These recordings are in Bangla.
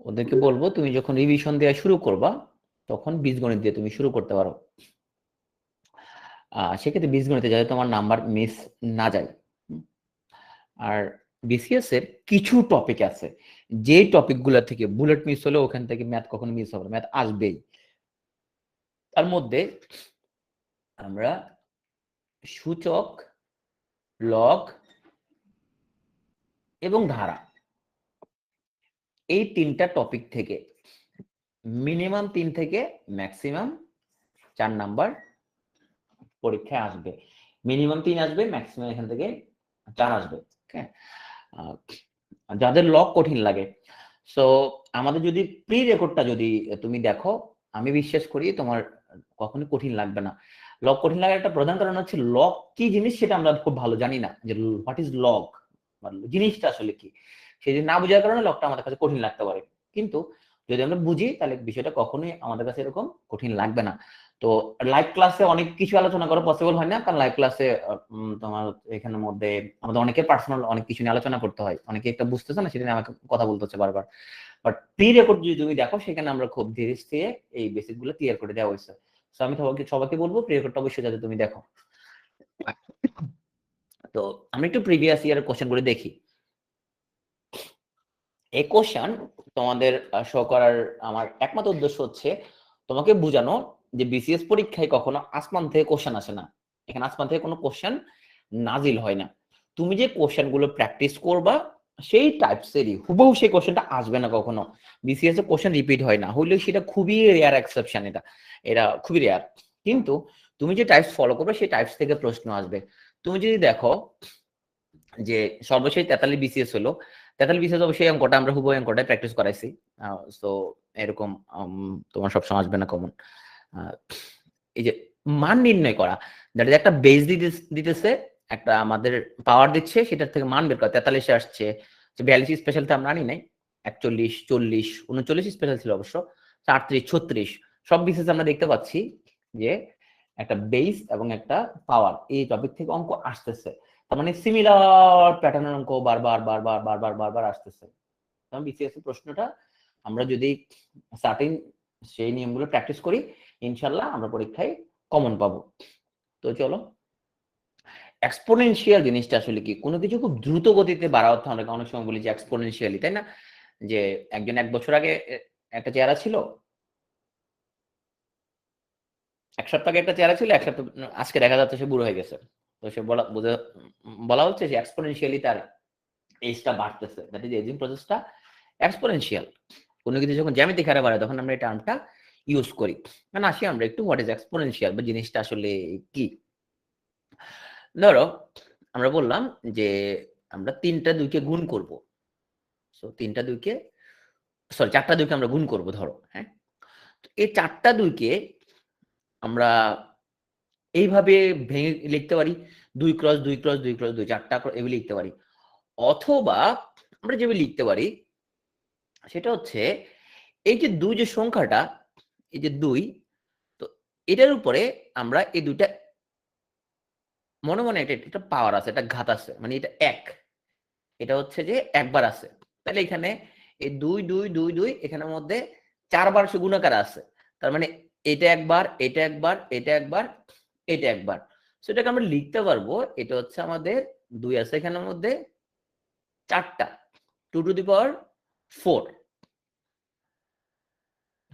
ওদেরকে বলবো তুমি যখন রিভিশন দেওয়া শুরু করবা তখন বীজগণিত দিয়ে তুমি শুরু করতে পারো। সেক্ষেত্রে বীজগণিতে যাতে তোমার নাম্বার মিস না যায়। আর বিসিএস এর কিছু টপিক আছে যে টপিকগুলো থেকে বুলেট মিস হলে ওখান থেকে ম্যাথ কখনো মিস হবে, ম্যাথ আসবেই। তার মধ্যে আমরা সূচক, লগ এবং ধারা, এই তিনটা টপিক থেকে মিনিমাম 3 থেকে ম্যাক্সিমাম 4 নাম্বার পরীক্ষায় আসবে। মিনিমাম 3 আসবে, ম্যাক্সিমাম এখান থেকে 4 আসবে। যাদের লগ কঠিন লাগে, সো আমাদের যদি প্রি রেকর্ডটা যদি তুমি দেখো, আমি বিশ্বাস করি তোমার কখনো কঠিন লাগবে না। লগ কঠিন লাগার একটা প্রধান কারণ হচ্ছে লগ কি জিনিস সেটা আমরা খুব ভালো জানি না, যে হোয়াট ইজ লগ, জিনিসটা আসলে কি। সেই যদি না বোঝার কারণে লগটা আমাদের কাছে কঠিন লাগতে পারে। কিন্তু যদি আমরা বুঝি তাহলে বিষয়টা কখনোই আমাদের কাছে এরকম কঠিন লাগবে না। তো লাইভ ক্লাসে অনেক কিছু আলোচনা করা পসিবল হয় না, কারণ লাইভ ক্লাসে তোমার এখানের মধ্যে আমাদের অনেকের পার্সোনাল অনেক কিছু নিয়ে আলোচনা করতে হয়, অনেকে একটা বুঝতেছে না সেটা নিয়ে আমাকে কথা বলতে হচ্ছে বারবার। বাট প্রি রেকর্ড যদি তুমি দেখো সেখানে আমরা খুব ধীরে স্থিরে এই বেসিক গুলো ক্লিয়ার করে দেওয়া হয়েছে। তো আমি সবাইকে বলবো প্রি রেকর্ডটা অবশ্যই যাতে তুমি দেখো। তো আমরা একটু প্রিভিয়াস ইয়ার কোশ্চেন গুলো দেখি। এই কোশ্চেন তোমাদের শো করার আমার একমাত্র উদ্দেশ্য হচ্ছে তোমাকে বোঝানো যে বিসিএস পরীক্ষায় কখনো আসমান থেকে কোশ্চেন আসে না। এখানে আসমান থেকে কোনো কোশ্চেন নাজিল হয় না। তুমি যে কোশ্চেন গুলো প্র্যাকটিস করবা সেই টাইপসেরই হুবহু সেই কোশ্চেনটা আসবে না কখনো। বিসিএস এ কোশ্চেন রিপিট হয় না, হইলে সেটা খুবই রেয়ার এক্সেপশন, এটা খুবই রেয়ার। কিন্তু তুমি যে টাইপস ফলো করবে সেই টাইপস থেকে প্রশ্ন আসবে। তুমি যদি দেখো যে সর্বশেষ 43 বিসিএস হলো, 43 বিসিএস অবশ্যই অঙ্কটা আমরা হুবহু অঙ্কটাই প্র্যাকটিস করাইছি। সো এরকম তোমার সবসময় আসবে না কমন। এই যে মান নির্ণয় করা, দ্যাট ইজ একটা বেস দিতেছে, একটা আমাদের পাওয়ার দিচ্ছে, সেটার থেকে মান বের করা। 43 আসছে, 42 স্পেশাল তো আমরা আনি নাই, 41, 40, 39 স্পেশাল ছিল অবশ্য, 38, 36 সব বিসিএস আমরা দেখতে পাচ্ছি যে একটা বেস এবং একটা পাওয়ার, এই টপিক থেকে অঙ্ক আসতেছে। তার মানে সিমিলার প্যাটার্নের অঙ্ক বারবার বারবার বারবার বারবার আসতেছে। কারণ বিসিএস এর প্রশ্নটা আমরা যদি সার্টেন সেই নিয়মগুলো প্র্যাকটিস করি, ইনশাল্লাহ আমরা পরীক্ষায় কমন পাবো। তো চলো, এক্সপোনেনশিয়াল জিনিসটা আসলে কি? কোনো কিছু খুব দ্রুত গতিতে বাড়া অর্থ আমরা অনেক সময় বলি যে এক্সপোনেনশিয়ালি, তাই না? যে একজন 1 বছর আগে একটা চেহারা ছিল, 1 সপ্তাহ আগে একটা চেহারা ছিল, 1 সপ্তাহ আজকে দেখা যাচ্ছে সে বুড়ো হয়ে গেছে। তো সে বলা হচ্ছে যে এক্সপোনেনশিয়ালি তার এজটা বাড়তেছে, দ্যাট ইজ এজিং প্রসেসটা এক্সপোনেনশিয়াল। কোনো কিছু যখন জ্যামিতিক হারে বাড়ে তখন আমরা এই টার্মটা ইউজ করি। মানে আসি আমরা একটু হোয়াট ইজ এক্সপোনেনশিয়াল বা জিনিসটা আসলে কি। ধরো আমরা বললাম যে আমরা 3টা 2কে গুণ করব। সো 3টা 2কে, সরি 4টা 2কে আমরা গুণ করব ধরো, হ্যাঁ। তো এই 4টা 2কে আমরা এইভাবে ভেঙে লিখতে পারি, 2 ক্রস 2 ক্রস 2 ক্রস 2, 4টা এভাবে লিখতে পারি। অথবা আমরা যেভাবে লিখতে পারি সেটা হচ্ছে এই যে 2 যে সংখ্যাটা, এই যে 2, তো এটার উপরে আমরা এই 2টা মনে মনে এটা পাওয়ার আছে, এটা ঘাত আছে, মানে এটা 1, এটা হচ্ছে যে একবার আছে। তাহলে এখানে এই 2 2 2 2 এখানের মধ্যে 4 বার গুণাকার আছে। তার মানে এটা একবার, এটা একবার, এটা একবার, এটা একবার। সো এটাকে আমরা লিখতে পারবো, এটা হচ্ছে আমাদের 2 আছে এখানের মধ্যে 4টা, 2 টু দি পাওয়ার 4।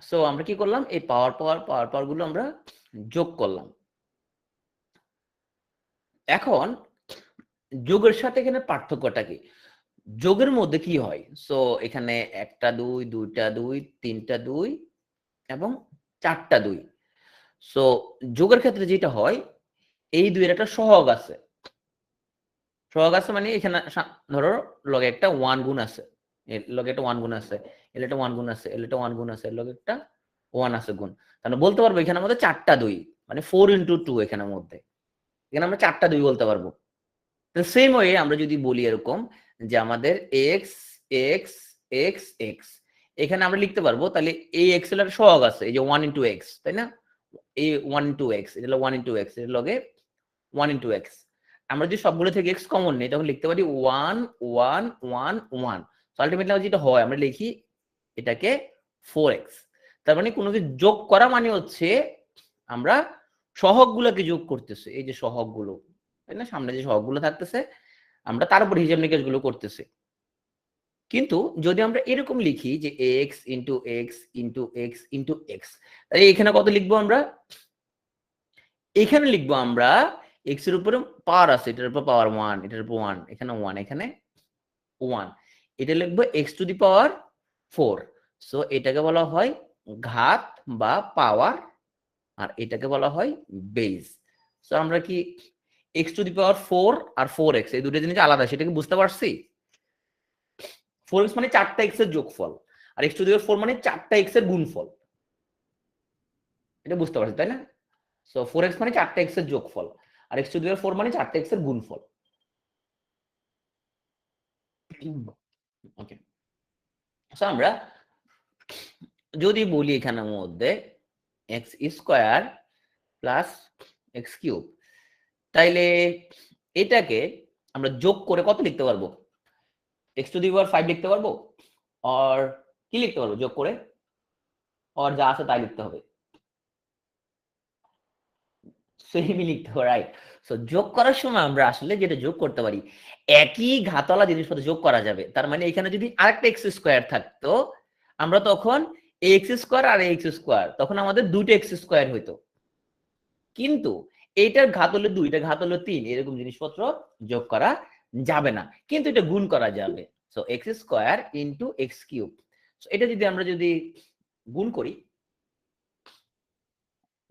সো আমরা কি করলাম, এই পাওয়ার গুলো আমরা যোগ করলাম। এখন যোগের সাথে এখানে পার্থক্যটা কি? যোগের মধ্যে কি হয়? সো এখানে 1টা 2, 2টা 2, 3টা 2 এবং 4টা 2। সো যোগের ক্ষেত্রে যেটা হয়, এই 2 এর একটা সহগ আছে। সহগ আছে মানে এখানে ধরো লগে একটা 1 গুণ আছে, এর লগে একটা 1 গুণ আছে, এর একটা 1 গুণ আছে, এর একটা 1 গুণ আছে, এর লগে একটা 1 আছে গুণ। তাহলে বলতে পারবো এখানের মধ্যে 4টা 2, মানে 4 ইনটু 2 এখানের মধ্যে। এখানে আমরা 4টা 2 বলতে পারবো। সেম ওয়ে আমরা যদি বলি এরকম যে আমাদের এক্স এক্স এক্স এক্স, এখানে আমরা লিখতে পারবো তাহলে এই এক্স এর একটা সহগ আছে, এই যে 1 ইনটু এক্স, তাই না? এই 1 ইনটু এক্স, এটা হলো 1 ইনটু এক্স, এর লগে 1 ইনটু এক্স। আমরা যদি সবগুলো থেকে এক্স কমন নেই তখন লিখতে পারি 1 1 1 1। সো আলটিমেটলি যেটা হয় আমরা লিখি এটাকে 4x। তার মানে কোনো কিছু যোগ করা মানে হচ্ছে আমরা সহগগুলোকে যোগ করতেছি, এই যে সহগগুলো, তাই না, সামনে যে সহগগুলো থাকতেছে আমরা তার উপর হিসাব নিকাশ গুলো করতেছি। কিন্তু যদি আমরা এরকম লিখি যে x into x into x into X, তাহলে এখানে কত লিখবো আমরা? এখানে লিখবো আমরা এক্স এর উপরে পাওয়ার আছে, এটার উপর পাওয়ার 1, এটার উপর 1, এখানে 1, এখানে 1, এটা লিখবো x to the power 4। So এটাকে বলা হয় ঘাত বা পাওয়ার, আর এটাকে বলা হয় বেজ। সো আমরা কি x to the power 4 R 4x এই দুটো জিনিস আলাদা, সেটা কি বুঝতে পারছি? 4x মানে 4টা x এর যোগফল, আর x টু দি পাওয়ার 4 মানে 4টা x এর গুণফল, এটা বুঝতে পারছি তাই না? সো 4x মানে 4টা x এর যোগফল, আর x টু দি পাওয়ার 4 মানে 4টা x এর গুণফল। ওকে, সো আমরা যদি বলি এখানের মধ্যে x square plus x cube, তাইলে এটাকে আমরা যোগ করে কত লিখতে পারবো? x টু দি পাওয়ার 5 লিখতে পারবো, আর কি লিখতে পারবো যোগ করে? আর যা আছে তাই লিখতে হবে, সেমই লিখতে হবে, রাইট? সো যোগ করার সময় আমরা আসলে যেটা যোগ করতে পারি, একই ঘাতলা জিনিসপত্র যোগ করা যাবে। তার মানে এখানে যদি আরেকটা এক্স স্কোয়ার থাকতো, আমরা তখন এক্স স্কোয়ার আর এক্স স্কোয়ার, তখন আমাদের দুটো এক্স স্কোয়ার হইতো। কিন্তু এইটার ঘাত হলো 2, এটা ঘাত হলো 3, এরকম জিনিসপত্র যোগ করা যাবে না, কিন্তু এটা গুণ করা যাবে। So x square into x cube, এটা যদি আমরা গুণ করি,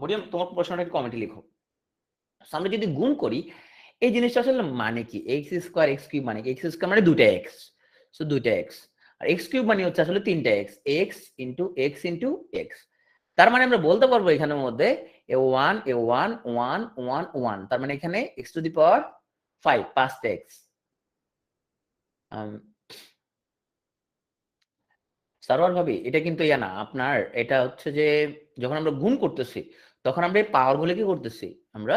মরিয়ম তোমার প্রশ্নটাকে কমেন্টে লিখো। আমরা যদি গুণ করি এই জিনিসটা আসলে মানে কি? এক্স স্কোয়ার এক্স কিউব মানে এক্স স্কোয়ার মানে দুইটা এক্স, সো দুইটা এক্স, আর এক্স কিউব মানে হচ্ছে আসলে তিনটা x, x into x into x. তার মানে আমরা বলতে পারবো এখানের মধ্যে এ ওয়ান এ ওয়ান ওয়ান ওয়ান ওয়ান, তার মানে এখানে এক্স টু দি পাওয়ার 5, 5টা এক্স। সার্ভার ভাবি এটা কিন্তু ইয়া না আপনার, এটা হচ্ছে যে যখন আমরা গুণ করতেছি তখন আমরা এই পাওয়ার গুলো কি করতেছি, আমরা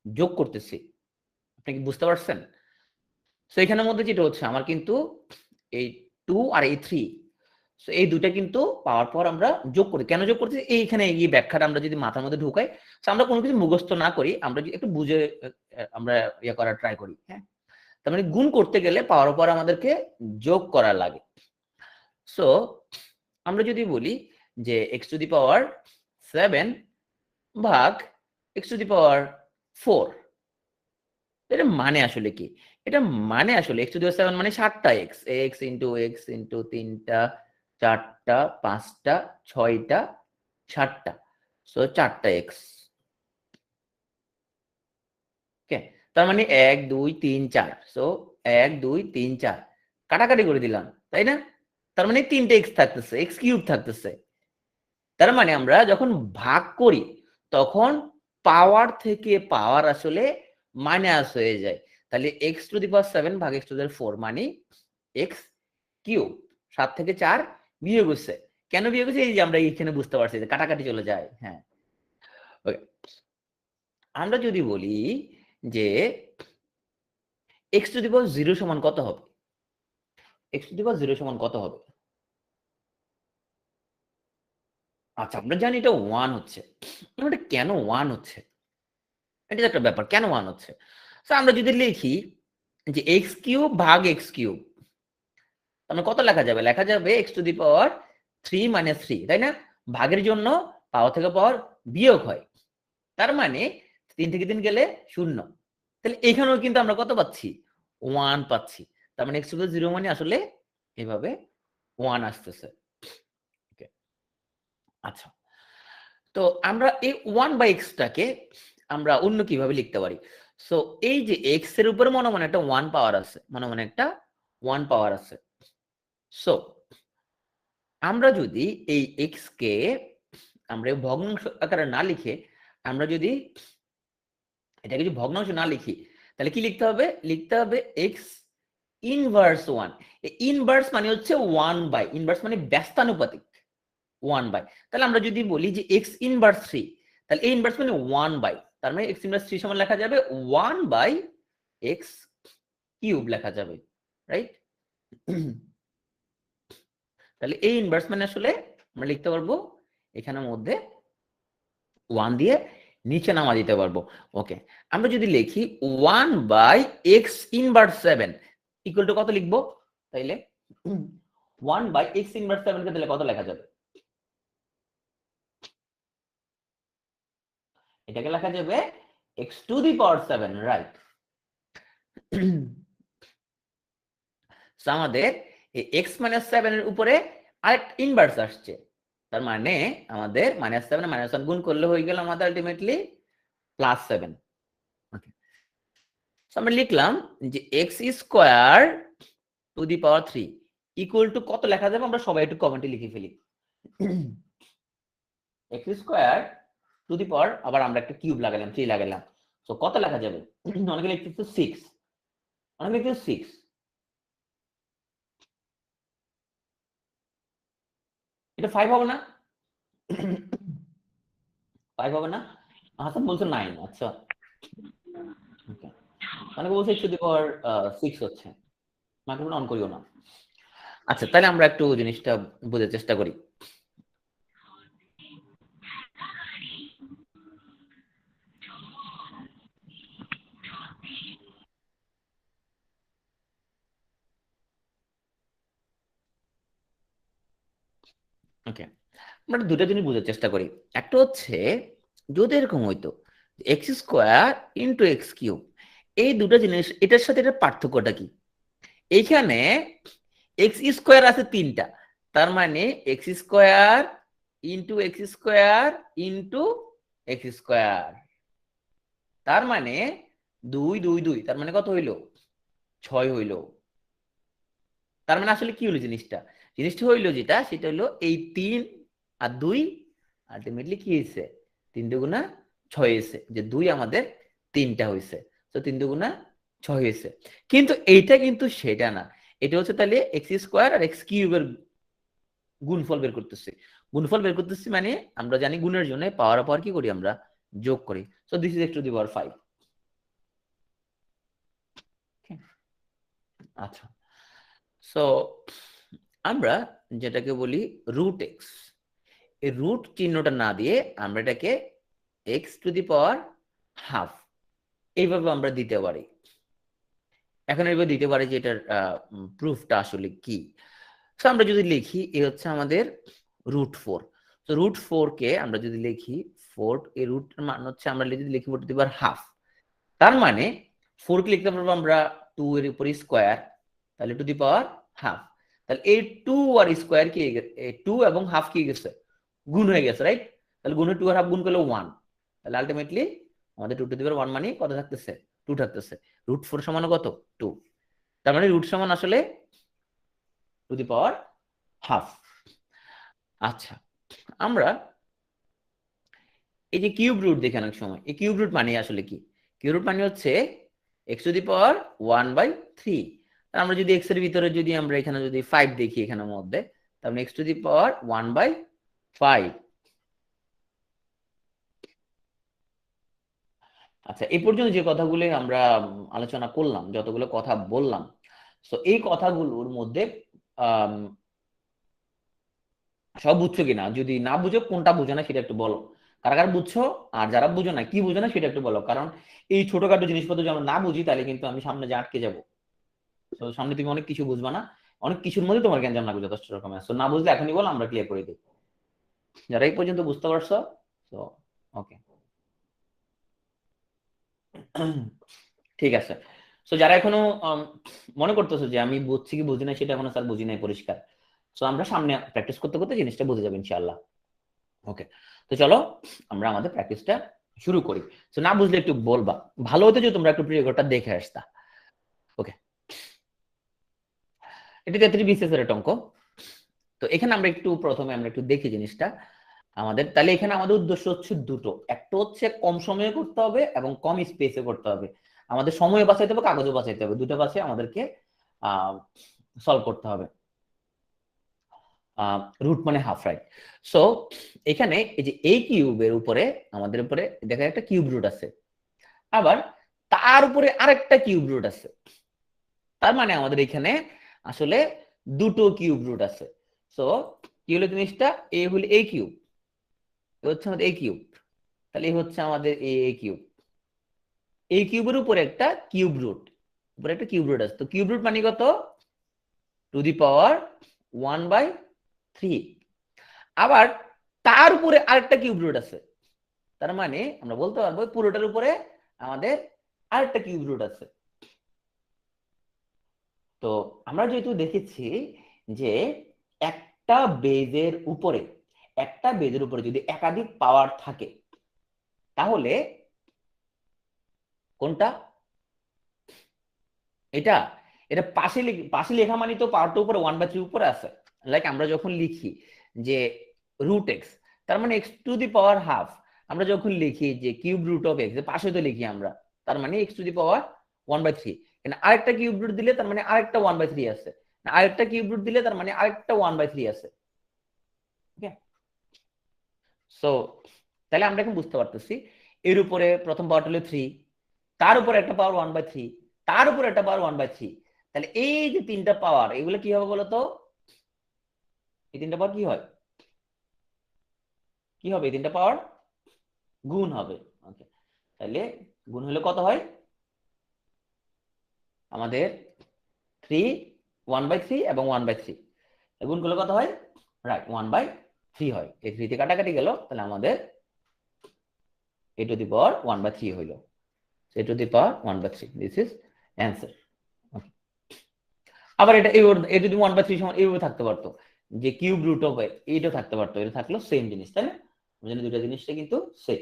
যোগ করতেছি। আপনি কি বুঝতে পারছেন? সো এখানের মধ্যে যেটা হচ্ছে আমার কিন্তু এই 2 আর এই 3, সো এই দুটা কিন্তু পাওয়ার পর আমরা যোগ করি। কেন যোগ করতেছি এইখানে এই ব্যাখ্যাটা আমরা যদি মাথার মধ্যে ঢুকাই, সো আমরা কোনো কিছু মুখস্থ না করি, আমরা যদি একটু বুঝে আমরা ইয়ে করার ট্রাই করি, হ্যাঁ। তার মানে গুণ করতে গেলে পাওয়ার পর আমাদেরকে যোগ করা লাগে। সো আমরা যদি বলি যে x টু দি পাওয়ার 7 ভাগ x টু দি পাওয়ার 4, এটা মানে আসলে কি? এটা মানে আসলে x টু দি পাওয়ার 7 মানে 7টা x, x into x into 3টা 4টা 5টা 6টা 7টা, সো 4টা x। ওকে, তার মানে 1 2 3 4, সো 1 2 3 4 কাটাকাটি করে দিলাম, তাই না? তার মানে 3টা x থাকতেছে, x কিউব থাকতেছে। তার মানে আমরা যখন ভাগ করি তখন পাওয়ার থেকে পাওয়ার আসলে মাইনাস হয়ে যায়। তাহলে এক্স টু দি পাওয়ার 7 ভাগ এক্স টু দি পাওয়ার 4 মানে এক্স কিউব। 7 থেকে 4 বিয়োগ হচ্ছে, কেন বিয়োগ হচ্ছে এই যে আমরা এখানে বুঝতে পারছি যে কাটাকাটি চলে যায়, হ্যাঁ। ওকে, আমরা যদি বলি যে এক্স টু দি পাওয়ার 0 সমান কত হবে? এক্স টু দি পাওয়ার 0 সমান কত হবে? আচ্ছা, আমরা জানি এটা 1 হচ্ছে, এটা কেন 1 হচ্ছে? এটা একটা ব্যাপার, কেন 1 হচ্ছে? সো আমরা যদি লিখি যে এক্স কিউব ভাগ এক্স কিউব, তাহলে কত লেখা যাবে? লেখা যাবে x to the power 3 minus 3, তাই না? ভাগের জন্য পাওয়ার থেকে পাওয়ার বিয়োগ হয়, তার মানে 3 থেকে 3 গেলে 0। তাহলে এখানেও কিন্তু আমরা কত পাচ্ছি? 1 পাচ্ছি। তার মানে এক্স টু দি 0 মানে আসলে এভাবে 1 আসতেছে। ওকে, আচ্ছা, তো আমরা এই 1 বাই এক্স টাকে আমরা অন্য কিভাবে লিখতে পারি? সো এই যে এক্স এর উপরে মনে মনে একটা 1 পাওয়ার আছে, মনে মনে একটা 1 পাওয়ার আছে। সো আমরা যদি এই এক্স কে আমরা ভগ্নাংশ আকারে না লিখে, আমরা যদি এটাকে যদি ভগ্নাংশ না লিখি, তাহলে কি লিখতে হবে? লিখতে হবে এক্স ইনভার্স 1। ইনভার্স মানে হচ্ছে 1 বাই, ইনভার্স মানে ব্যস্তানুপাতিক 1 বাই। তাহলে আমরা যদি বলি যে এক্স ইনভার্স 3, তাহলে এই ইনভার্স মানে 1 বাই, তার মানে এক্স ইনভার্স 3 সমান লেখা যাবে 1 বাই এক্স কিউব লেখা যাবে, রাইট? তাহলে এই ইনভার্স মানে আসলে আমরা লিখতে পারবো এখানের মধ্যে 1 দিয়ে নিচে নামা দিতে পারবো। ওকে, আমরা যদি লিখি 1/x ইনভার্স 7 ইকুয়াল টু কত লিখবো? তাইলে 1/x ইনভার্স 7 কে তাহলে কত লেখা যাবে? এটাকে লেখা যাবে x two the power 7, right? আমাদের এই x মাইনাস 7 এর উপরে আরেকটা ইনভার্স আসছে, তার মানে আমাদের -7 -1 গুণ করলে হয়ে গেল আমাদের আলটিমেটলি +7। ওকে, আমরা লিখলাম যে x square to the power 3 equal to কত লেখা যাবে? আমরা সবাই একটু কমেন্টে লিখে ফেলি। x স্কয়ার টু দি পাওয়ার, আবার আমরা একটা কিউব লাগালাম, 3 লাগালাম, সো কত লেখা যাবে? অনেকে লিখতেছে 6, অনেকে লিখতেছে 6। এটা 5 হবে না? 5 হবে না? হাসান বলছে 9। আচ্ছা, ওকে, অনেকে বলছে x টু দি পাওয়ার 6 হচ্ছে। মাইক্রোফোন অন করিও না। আচ্ছা, তাহলে আমরা একটু জিনিসটা বোঝার চেষ্টা করি। ওকে, আমরা দুটো জিনিস বোঝার চেষ্টা করি। একটা হচ্ছে যদি এরকম হইতো x square into x cube, এই দুটো জিনিস এটার সাথে এটার পার্থক্যটা কি? এইখানে এক্স স্কোয়ার আছে 3টা, তার মানে x square into x square into x square, তার মানে 2 2 2, তার মানে কত হইলো? 6 হইলো। তার মানে আসলে কি হলো জিনিসটা? জিনিসটা হইলো যেটা, সেটা হলো এই 3 আর 2 আলটিমেটলি কি হয়েছে? 3 দুগুণা 6 হয়েছে, যে 2 আমাদের 3টা হয়েছে, তো 3 দুগুণা 6 হয়েছে। কিন্তু এইটা কিন্তু সেটা না, এটা হচ্ছে তাহলে এক্স স্কোয়ার আর এক্স কিউবের গুণফল বের করতেছি। গুণফল বের করতেছি মানে আমরা জানি গুণের জন্য পাওয়ার পাওয়ার কি করি আমরা? যোগ করি। So this is x to the power 5। আচ্ছা, সো আমরা যেটাকে বলি রুট এক্স, এই রুট চিহ্নটা না দিয়ে আমরা এটাকে x to the power half এইভাবে আমরা দিতে পারি। এখন এইভাবে দিতে পারি যে এটার প্রুফটা আসলে কি। সো আমরা যদি লিখি এ হচ্ছে আমাদের √4, তো √4 কে আমরা যদি লিখি 4, এই রুটের মান হচ্ছে আমরা যদি লিখি টু দি পাওয়ার হাফ, তার মানে 4 কে লিখতে পারবো আমরা 2 এর উপর স্কয়ার, তাহলে টু দি পাওয়ার হাফ। তাহলে এই 2 আর স্কয়ার কি 2 এবং হাফ কি গেছে? গুণ হয়ে গেছে, রাইট? তাহলে গুণের 2 আর হাফ গুণ করলে 1, তাহলে আলটিমেটলি আমাদের 2 টু দি পাওয়ার 1 মানে কত থাকতেছে? 2 থাকতেছে। √4 সমান কত? 2। তার মানে রুট সমান আসলে টু দি পাওয়ার হাফ। আচ্ছা, আমরা এই যে কিউব রুট দেখি অনেক সময়, এই কিউব রুট মানে আসলে কি? কিউব রুট মানে হচ্ছে এক্স টু দি পাওয়ার 1/3। আমরা যদি এক্স এর ভিতরে যদি আমরা এখানে যদি 5 দেখি এখানের মধ্যে, তাহলে এক্স টু দি পাওয়ার 1/5। আচ্ছা, এই পর্যন্ত যে কথাগুলো আমরা আলোচনা করলাম, যতগুলো কথা বললাম, তো এই কথাগুলোর মধ্যে সব বুঝছো কিনা? যদি না বুঝো, কোনটা বুঝো না সেটা একটু বলো। কারা কারা বুঝছো, আর যারা বুঝো না কি বুঝো না সেটা একটু বলো, কারণ এই ছোটখাটো জিনিসপত্র যদি আমরা না বুঝি তাহলে কিন্তু আমি সামনে যে আটকে যাবো। তো সামনে তুমি অনেক কিছু বুঝবা না, অনেক কিছুর মধ্যে তোমার জ্ঞান লাগবে যথেষ্ট রকমের। তো না বুঝলে এখনই বলো, আমরা ক্লিয়ার করে দিই। যারা এই পর্যন্ত বুঝতে পারছো, তো ওকে, ঠিক আছে। তো যারা এখনো মনে করতেছো যে আমি বুঝছি কি বুঝি না, সেটা এখনো স্যার বুঝি নাই পরিষ্কার, তো আমরা সামনে প্র্যাকটিস করতে করতে জিনিসটা বুঝে যাবে ইনশাআল্লাহ। ওকে, তো চলো আমরা আমাদের প্র্যাকটিসটা শুরু করি। তো না বুঝলে একটু বলবা, ভালো হতো যে তোমরা একটু প্রিয় ঘরটা দেখে আসতা। ওকে, এটা 33 BCS এর একটা অঙ্ক। তো এখানে আমরা একটু প্রথমে আমরা একটু দেখি জিনিসটা আমাদের। তাহলে এখানে আমাদের উদ্দেশ্য হচ্ছে দুটো, একটা হচ্ছে কম সময়ে করতে হবে এবং কম স্পেসে করতে হবে। আমাদের সময় বাঁচাইতে হবে, কাগজও বাঁচাইতে হবে, দুটো পাশে আমাদেরকে সলভ করতে হবে। রুট মানে হাফ, রাইট? সো এখানে এই যে এই কিউবের উপরে আমাদের উপরে দেখা একটা কিউব রুট আছে, আবার তার উপরে আরেকটা কিউব রুট আছে, তার মানে আমাদের এখানে আসলে দুটো কিউব রুট আছে। সো কি হলো জিনিসটা, এ হলো এ কিউব, এ হচ্ছে আমাদের এ কিউব, তাহলে এই হচ্ছে আমাদের এ কিউব। এই কিউবের উপরে একটা কিউব রুট, উপরে একটা কিউব রুট আছে, তো কিউব রুট মানে কত, টু দি পাওয়ার 1/3। আবার তার উপরে আরেকটা কিউব রুট আছে, তার মানে আমরা বলতে পারবো পুরোটার উপরে আমাদের আরেকটা কিউব রুট আছে। তো আমরা যেহেতু দেখেছি যে একটা বেজের উপরে, একটা বেজের উপরে যদি একাধিক পাওয়ার থাকে, তাহলে কোনটা, এটা, এটা পাশে লেখা মানে তো পাওয়ারটা উপরে 1/3 উপরে আছে। লাইক আমরা যখন লিখি যে রুট এক্স, তার মানে x to the power half. আমরা যখন লিখি যে কিউব রুট অফ এক্স, পাশে তো লিখি আমরা, তার মানে এক্স টু দি পাওয়ার 1/3। আরেকটা কিউব রুট দিলে তার মানে আরেকটা 1/3 আছে, আরেকটা কিউব রুট দিলে তার মানে আরেকটা 1/3 আছে। সো তাহলে আমরা এখন বুঝতে পারতেছি এর উপরে প্রথম পাওয়ারটা হলো 3, তার উপরে একটা পাওয়ার 1/3, তার উপরে একটা পাওয়ার 1/3। তাহলে এই যে তিনটা পাওয়ার, এগুলো কি হবে বলতো, এই তিনটা পাওয়ার কি হয়, কি হবে, এই তিনটা পাওয়ার গুণ হবে। ওকে, তাহলে গুণ হলে কত হয় আমাদের, 3, 1/3 এবং 1/3, গুণ করলে কত হয়, রাইট 1/3 হয়। এই 3 তে কাটাকাটি গেল, তাহলে আমাদের a to the power 1/3 হইল, a to the power 1/3, this is answer. আবার এটা এ যদি 1/3 সমান এইভাবে থাকতে পারতো, যে কিউব রুট অফ এইটা থাকতে পারতো, এটা থাকলো সেম জিনিস, তাই না, দুটো জিনিসটা কিন্তু সেম।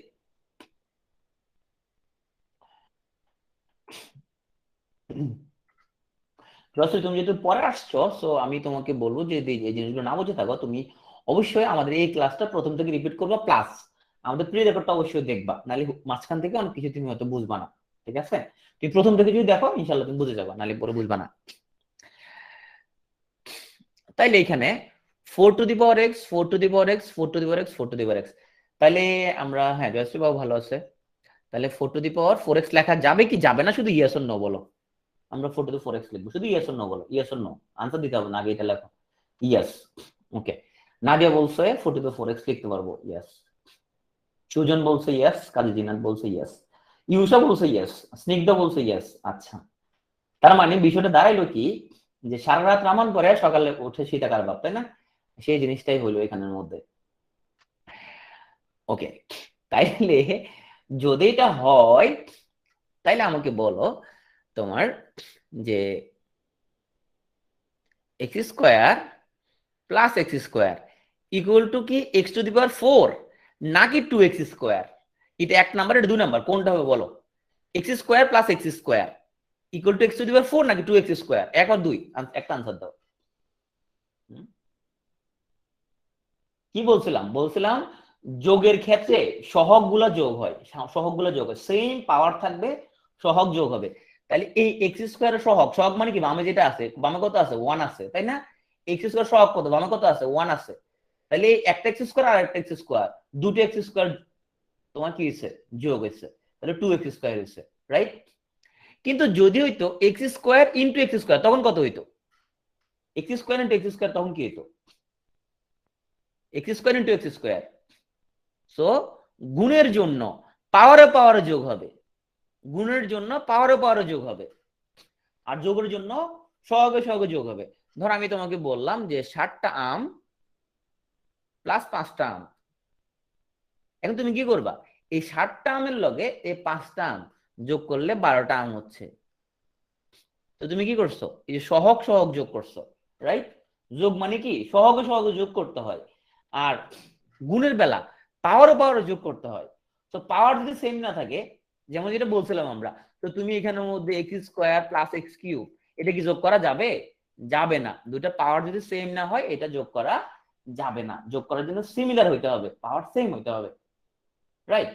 তুমি যেহেতু পরে আসছো, সো আমি তোমাকে বলবো যে এই জিনিসগুলো না বুঝে থাকো, তুমি অবশ্যই আমাদের এই ক্লাসটা প্রথম থেকে রিপিট করবা, প্লাস আমাদের প্রি রেকর্ডটা অবশ্যই দেখবা, নাহলে মাঝখান থেকে অনেক কিছু তুমি হয়তো বুঝবা না। ঠিক আছে, তুমি প্রথম থেকে যদি দেখো ইনশাল্লাহ তুমি বুঝে যাবা, নাহলে পরে বুঝবা না। তাইলে এখানে 4 two the power x, 4 two the power x, 4 two the power x, 4 two the power x, তাহলে আমরা, হ্যাঁ জয়শ্রী বাবু ভালো আছে, তাহলে 4 টু দি পাওয়ার 4x লেখা যাবে কি যাবে না, শুধু ইয়েস অর নো বলো। আমরা 4 টু দি 4x লিখবো, শুধু ইয়েস অর নো বলো, ইয়েস অর নো, আনসার দিতে হবে না, আগে এটা লেখো ইয়েস। ওকে, নাদিয়া বলছে 4 টু দি 4x লিখতে পারবো, ইয়েস। সুজন বলছে ইয়েস, কাজী জিনাত বলছে ইয়েস, ইউসা বলছে ইয়েস, স্নিগ্ধা বলছে ইয়েস। আচ্ছা, তার মানে বিষয়টা দাঁড়াইলো কি, যে সারা রাত রামান পরে সকালে উঠে শীতাকার ভাব, তাই না, সেই জিনিসটাই হইলো এখানের মধ্যে। ওকে, তাইলে যদি এটা হয়, তাইলে আমাকে বলো তোমার যে x square plus x square equal two কি এক্স টু দি পাওয়ার 4 নাকি 2x স্কোয়ার, এটা 1 নাম্বার, এটা 2 নাম্বার, কোনটা হবে বলো, x square plus x square equal to x to the power 4 নাকি 2x স্কোয়ার, 1 আর 2, একটা আনসার দাও। কি বলছিলাম, বলছিলাম যোগের ক্ষেত্রে সহগ গুলা যোগ হয়, সহগ গুলা যোগ হয়, সেম পাওয়ার থাকবে, সহগ যোগ হবে। তাহলে এই এক্স স্কোয়ার সহগ, সহগ মানে কি, বামে যেটা আছে, বামে কত আছে 1 আছে, তাই না, এক্স স্কোয়ার সহগ কত, বামে কত আছে 1 আছে, তাহলে এই একটা এক্স স্কোয়ার আর একটা এক্স স্কোয়ার, দুটো এক্স স্কোয়ার তোমার কি হয়েছে, যোগ হয়েছে, তাহলে 2x স্কোয়ার হয়েছে, রাইট। কিন্তু যদি হইতো x square into x square, তখন কত হইতো, x square into x square, তখন কি হইতো, x square into x square. So গুণের জন্য পাওয়ারে পাওয়ারে যোগ হবে, গুণের জন্য পাওয়ারে পাওয়ারে যোগ হবে, আর যোগের জন্য সহগে সহগে যোগ হবে। ধর আমি তোমাকে বললাম যে 60টা আম প্লাস 5টা আম, এখন তুমি কি করবা, এই 60টা আমের লগে এই 5টা আম যোগ করলে 12টা আম হচ্ছে। তো তুমি কি করছো, এই যে সহগ সহগ যোগ করছো, রাইট। যোগ মানে কি সহগে সহগে যোগ করতে হয়, আর গুণের বেলা পাওয়ার পাওয়ার যোগ করতে হয়। তো পাওয়ার যদি সেম না থাকে, যেমন যেটা বলছিলাম আমরা, তো তুমি এখানের মধ্যে x square plus x cube, এটা কি যোগ করা যাবে, যাবে না। দুইটা পাওয়ার যদি সেম না হয়, এটা যোগ করা যাবে না, যোগ করার জন্য সিমিলার হইতে হবে, পাওয়ার সেম হইতে হবে, রাইট।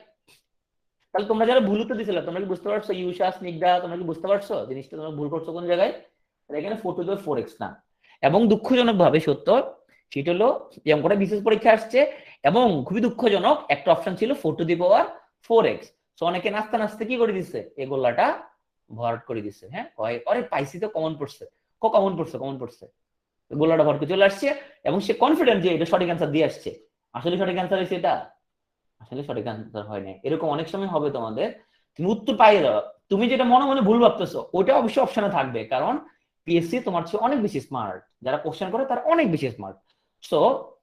তাহলে তোমরা যারা ভুল উত্তর দিছিলে, তোমরা কি বুঝতে পারছো, ইউসা স্নিগ্ধা, তোমরা কি বুঝতে পারছো জিনিসটা, তোমরা ভুল করছো কোন জায়গায়, এখানে 4 টু দি 4x না। এবং দুঃখজনক ভাবে সত্য, সেটা হলো যেমন করে বিশেষ পরীক্ষা আসছে, এবং খুবই দুঃখজনক একটা অপশন ছিল 4 two the power 4x। So অনেকে নাচতে নাচতে কি করে দিচ্ছে, এই গোল্লাটা ভরাট করে দিচ্ছে, হ্যাঁ, অরে পাইছি তো কমন পড়ছে, কমন পড়ছে, কমন পড়ছে, গোলাটা ভর করে চলে আসছে এবং সে কনফিডেন্ট যে এটা সঠিক অ্যান্সার দিয়ে আসছে। আসলে সঠিক অ্যান্সার হয়েছে এটা? আসলে সঠিক অ্যান্সার হয় না। এরকম অনেক সময় হবে তোমাদের, তুমি উত্তর পাইয়ে দাও, তুমি যেটা মনে মনে ভুল ভাবতেছো ওটা অবশ্যই অপশনে থাকবে, কারণ পিএসসি তোমার চেয়ে অনেক বেশি স্মার্ট, যারা কোশ্চেন করে তারা অনেক বেশি স্মার্ট। সো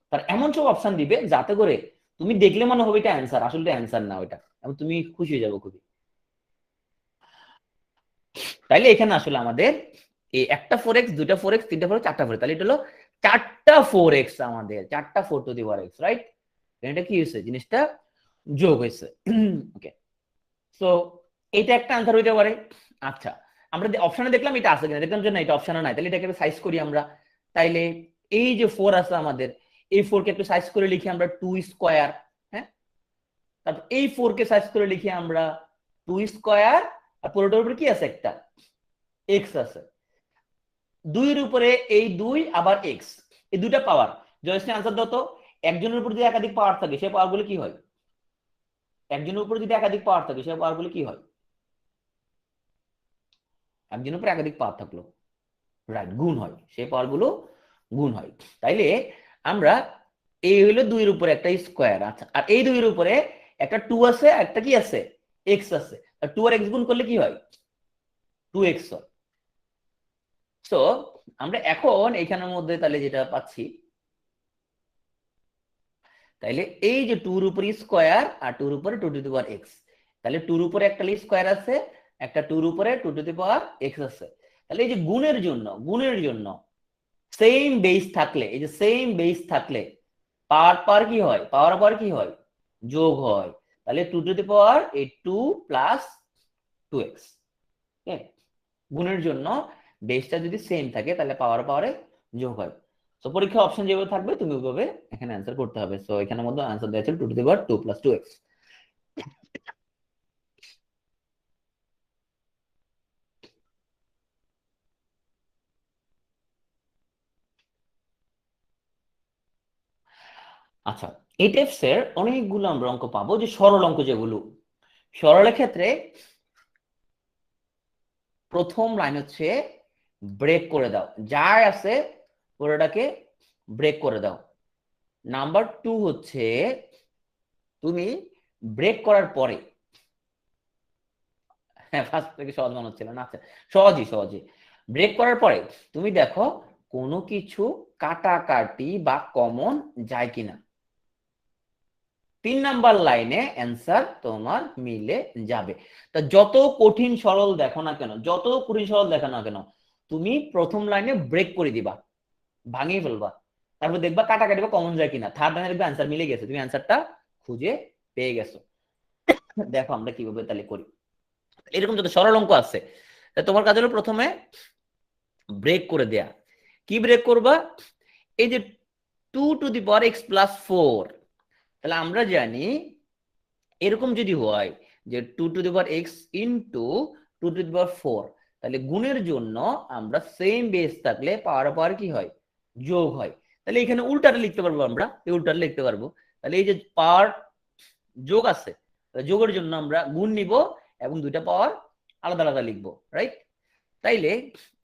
তার এমন সব অপশন দিবে যাতে করে তুমি দেখলে মনে হবে এটা অ্যান্সার, আসলে এটা অ্যান্সার না ওইটা, এবং তুমি খুশি হয়ে যাবো খুবই। তাইলে এখানে আসলে আমাদের এই একটা 4x, দুইটা 4x, তিনটা 4x, চারটা 4x, তাহলে এটা হলো চারটা 4x, আমাদের চারটা 4 two the power x, right? এটা কি হয়েছে, জিনিসটা যোগ হয়েছে। ওকে, সো এটা একটা আনসার হইতে পারে। আচ্ছা, আমরা অপশনে দেখলাম এটা আছে কিনা, দেখলাম যে না এটা অপশনে নাই, তাহলে এটাকে সাইজ করি আমরা। তাইলে এই যে 4 আছে আমাদের, এই 4 কে একটু সাইজ করে লিখি আমরা 2 স্কয়ার। হ্যাঁ, তারপর এই 4 কে সাইজ করে লিখি আমরা 2 স্কয়ার, আর পুরোটার উপরে কি আছে, একটা x আছে। 2 এর উপরে এই 2 আবার x, এই দুইটা পাওয়ার। জয়শ্রী আনসার দাও তো, একজনের উপর যদি একাধিক পাওয়ার থাকে সেই পাওয়ারগুলো কি হয়? একজনের উপর যদি একাধিক পাওয়ার থাকে সেই পাওয়ারগুলো কি হয়? একজনের উপর একাধিক পাওয়ার থাকলো, রাইট, গুণ হয়, সেই পাওয়ারগুলো গুণ হয়। তাইলে আমরা এই হইলো 2 এর উপরে একটা স্কয়ার, আচ্ছা, আর এই 2 এর উপরে একটা 2 আছে, একটা কি আছে, x আছে, আর 2 আর x গুণ করলে কি হয়, 2x হয়। সো আমরা এখন এখানের মধ্যে তাহলে যেটা পাচ্ছি, তাইলে এই যে 2 এর উপরে স্কয়ার আর 2 এর উপরে 2 টু দি পাওয়ার x, তাহলে 2 এর উপরে একটা স্কয়ার আছে, একটা 2 এর উপরে 2 টু দি পাওয়ার x আছে। তাহলে এই যে গুণের জন্য সেম বেস থাকলে, এই যে সেম বেস থাকলে পাওয়ার পাওয়ার কি হয়, পাওয়ার পাওয়ার কি হয়, যোগ হয়। তাহলে 2 টু দি পাওয়ার এই 2 প্লাস 2x। গুণের জন্য বেসটা যদি সেম থাকে তাহলে পাওয়ার পাওয়ারে যোগ হয়। তো পরীক্ষা অপশন যেভাবে থাকবে তুমি ওইভাবে এখানে অ্যান্সার করতে হবে। সো এখানের মধ্যে অ্যান্সার দেওয়া ছিল 2 to the power 2 plus 2x। আচ্ছা, এই টাইপসের অনেকগুলো আমরা অঙ্ক পাবো, যে সরল অঙ্ক যেগুলো, সরলের ক্ষেত্রে প্রথম লাইন হচ্ছে ব্রেক করে দাও, যা আছে পুরোটাকে ব্রেক করে দাও। নাম্বার 2 হচ্ছে তুমি ব্রেক করার পরে, হ্যাঁ ফার্স্ট থেকে সহজ মনে হচ্ছিল না, আচ্ছা সহজই ব্রেক করার পরে তুমি দেখো কোনো কিছু কাটাকাটি বা কমন যায় কিনা। 3 নাম্বার লাইনে অ্যান্সার তোমার মিলে যাবে। তা যত কঠিন সরল দেখো না কেন, তুমি প্রথম লাইনে ব্রেক করে দিবা, ভাঙিয়ে ফেলবা, তারপর দেখবা কাটাকাটি বা কমন যায় কিনা, থার্ড লাইনে দেখবে অ্যান্সার মিলে গেছে, তুমি অ্যান্সারটা খুঁজে পেয়ে গেছো। দেখো আমরা কিভাবে তাহলে করি। এরকম যত সরল অঙ্ক আছে, তোমার কাজ হলো প্রথমে ব্রেক করে দেয়া। কি ব্রেক করবা, এই যে 2 to the power x plus 4, তাহলে আমরা জানি এরকম যদি হয় যে 2 to the power x into 2 to the power 4, তাহলে গুণের জন্য আমরা সেম বেস থাকলে পাওয়ার পাওয়ার কি হয়, যোগ হয়। তাহলে এখানে উল্টাটা লিখতে পারবো, আমরা এই উল্টাটা লিখতে পারবো। তাহলে এই যে পাওয়ার যোগ আছে, যোগের জন্য আমরা গুণ নিব এবং দুইটা পাওয়ার আলাদা আলাদা লিখবো, রাইট? তাইলে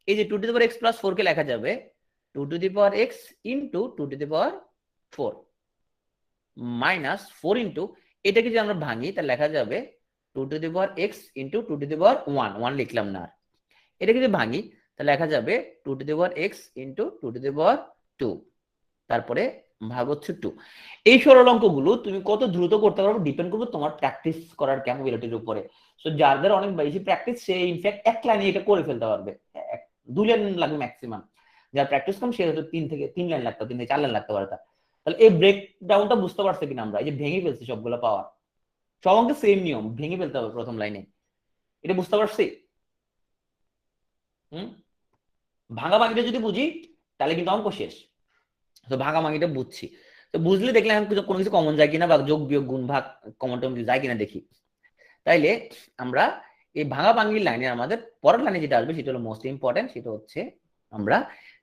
এই যে 2 to the power x plus 4 কে লেখা যাবে 2 to the power x into 2 to the power 4 minus 4 into, এটাকে যদি আমরা ভাঙি তাহলে লেখা যাবে 2 to the power x into 2 to the power 1 লিখলাম না, এটাকে যদি ভাঙি তাহলে লেখা যাবে 2 to the power x into 2 to the power 2, তারপরে ভাগ হচ্ছে 2। এই সরল অঙ্কগুলো তুমি কত দ্রুত করতে পারবে ডিপেন্ড করবে তোমার প্র্যাকটিস করার ক্যাপাবিলিটির উপরে। সো যাদের অনেক বেশি প্র্যাকটিস সে ইনফ্যাক্ট এক লাইনে এটা করে ফেলতে পারবে, 2 লাইন লাগবে ম্যাক্সিমাম। যার প্র্যাকটিস কম সে হয়তো 3 লাইন লাগতো, 3 থেকে 4 লাইন লাগতে পারে তার। তাহলে এই ব্রেক ডাউনটা বুঝতে পারছে কিনা, আমরা এই যে ভেঙে ফেলছি সবগুলো পাওয়ার, সব অঙ্কে সেম নিয়ম, ভেঙে ফেলতে হবে প্রথম লাইনে, এটা বুঝতে পারছি। হুম, ভাঙাভাঙিটা যদি বুঝি তাহলে কিন্তু অঙ্ক শেষ। তো ভাগাভাগিটা বুঝছি, তো বুঝলে দেখলে এখন কোনো কিছু কমন যায় কিনা বা যোগ বিয়োগ গুণ ভাগ কমন টমন যায় কিনা দেখি। তাইলে আমরা এই ভাঙাভাঙির লাইনে আমাদের পরের লাইনে যেটা আসবে সেটা হলো মোস্ট ইম্পর্টেন্ট, সেটা হচ্ছে আমরা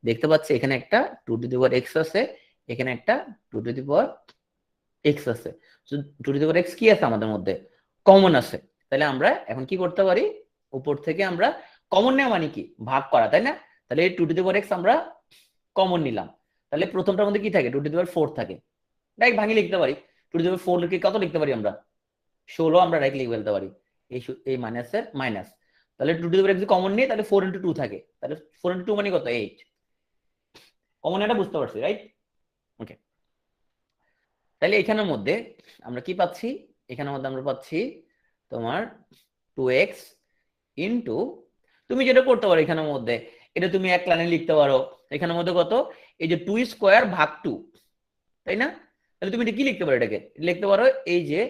দেখতে পাচ্ছি এখানে একটা 2 টু দি পাওয়ার x আছে, এখানে একটা 2 টু দি পাওয়ার x আছে। 2 টু দি পাওয়ার x কি আছে আমাদের মধ্যে, কমন আছে। তাহলে আমরা এখন কি করতে পারি, উপর থেকে আমরা কমন নেওয়া মানে কি, ভাগ করা, তাই না? তাহলে এই 2 টু দি পাওয়ার x আমরা কমন নিলাম, তাহলে প্রথমটার মধ্যে কি থাকে, 2^4 থাকে, ডাইরেক্ট ভাঙি লিখতে পারি। 2^4 লিখে কত লিখতে পারি আমরা, 16 আমরা ডাইরেক্ট লিখে ফেলতে পারি, এই মাইনাসের মাইনাস। তাহলে 2^x যদি কমন নিই তাহলে 4 × 2 থাকে, তাহলে 4 × 2 মানে কত, 8। কমন এটা বুঝতে পারছি, রাইট? ওকে, তাহলে এখানের মধ্যে আমরা কি পাচ্ছি, এখানের মধ্যে আমরা পাচ্ছি তোমার 2x ইন্টু, তুমি যেটা করতে পারো এখানের মধ্যে, এটা তুমি এক লাইনে লিখতে পারো, এখানের মধ্যে কত, এই যে 2² / 2, তাই না? তাহলে তুমি এটা কি লিখতে পারো, এটাকে লিখতে পারো এই যে,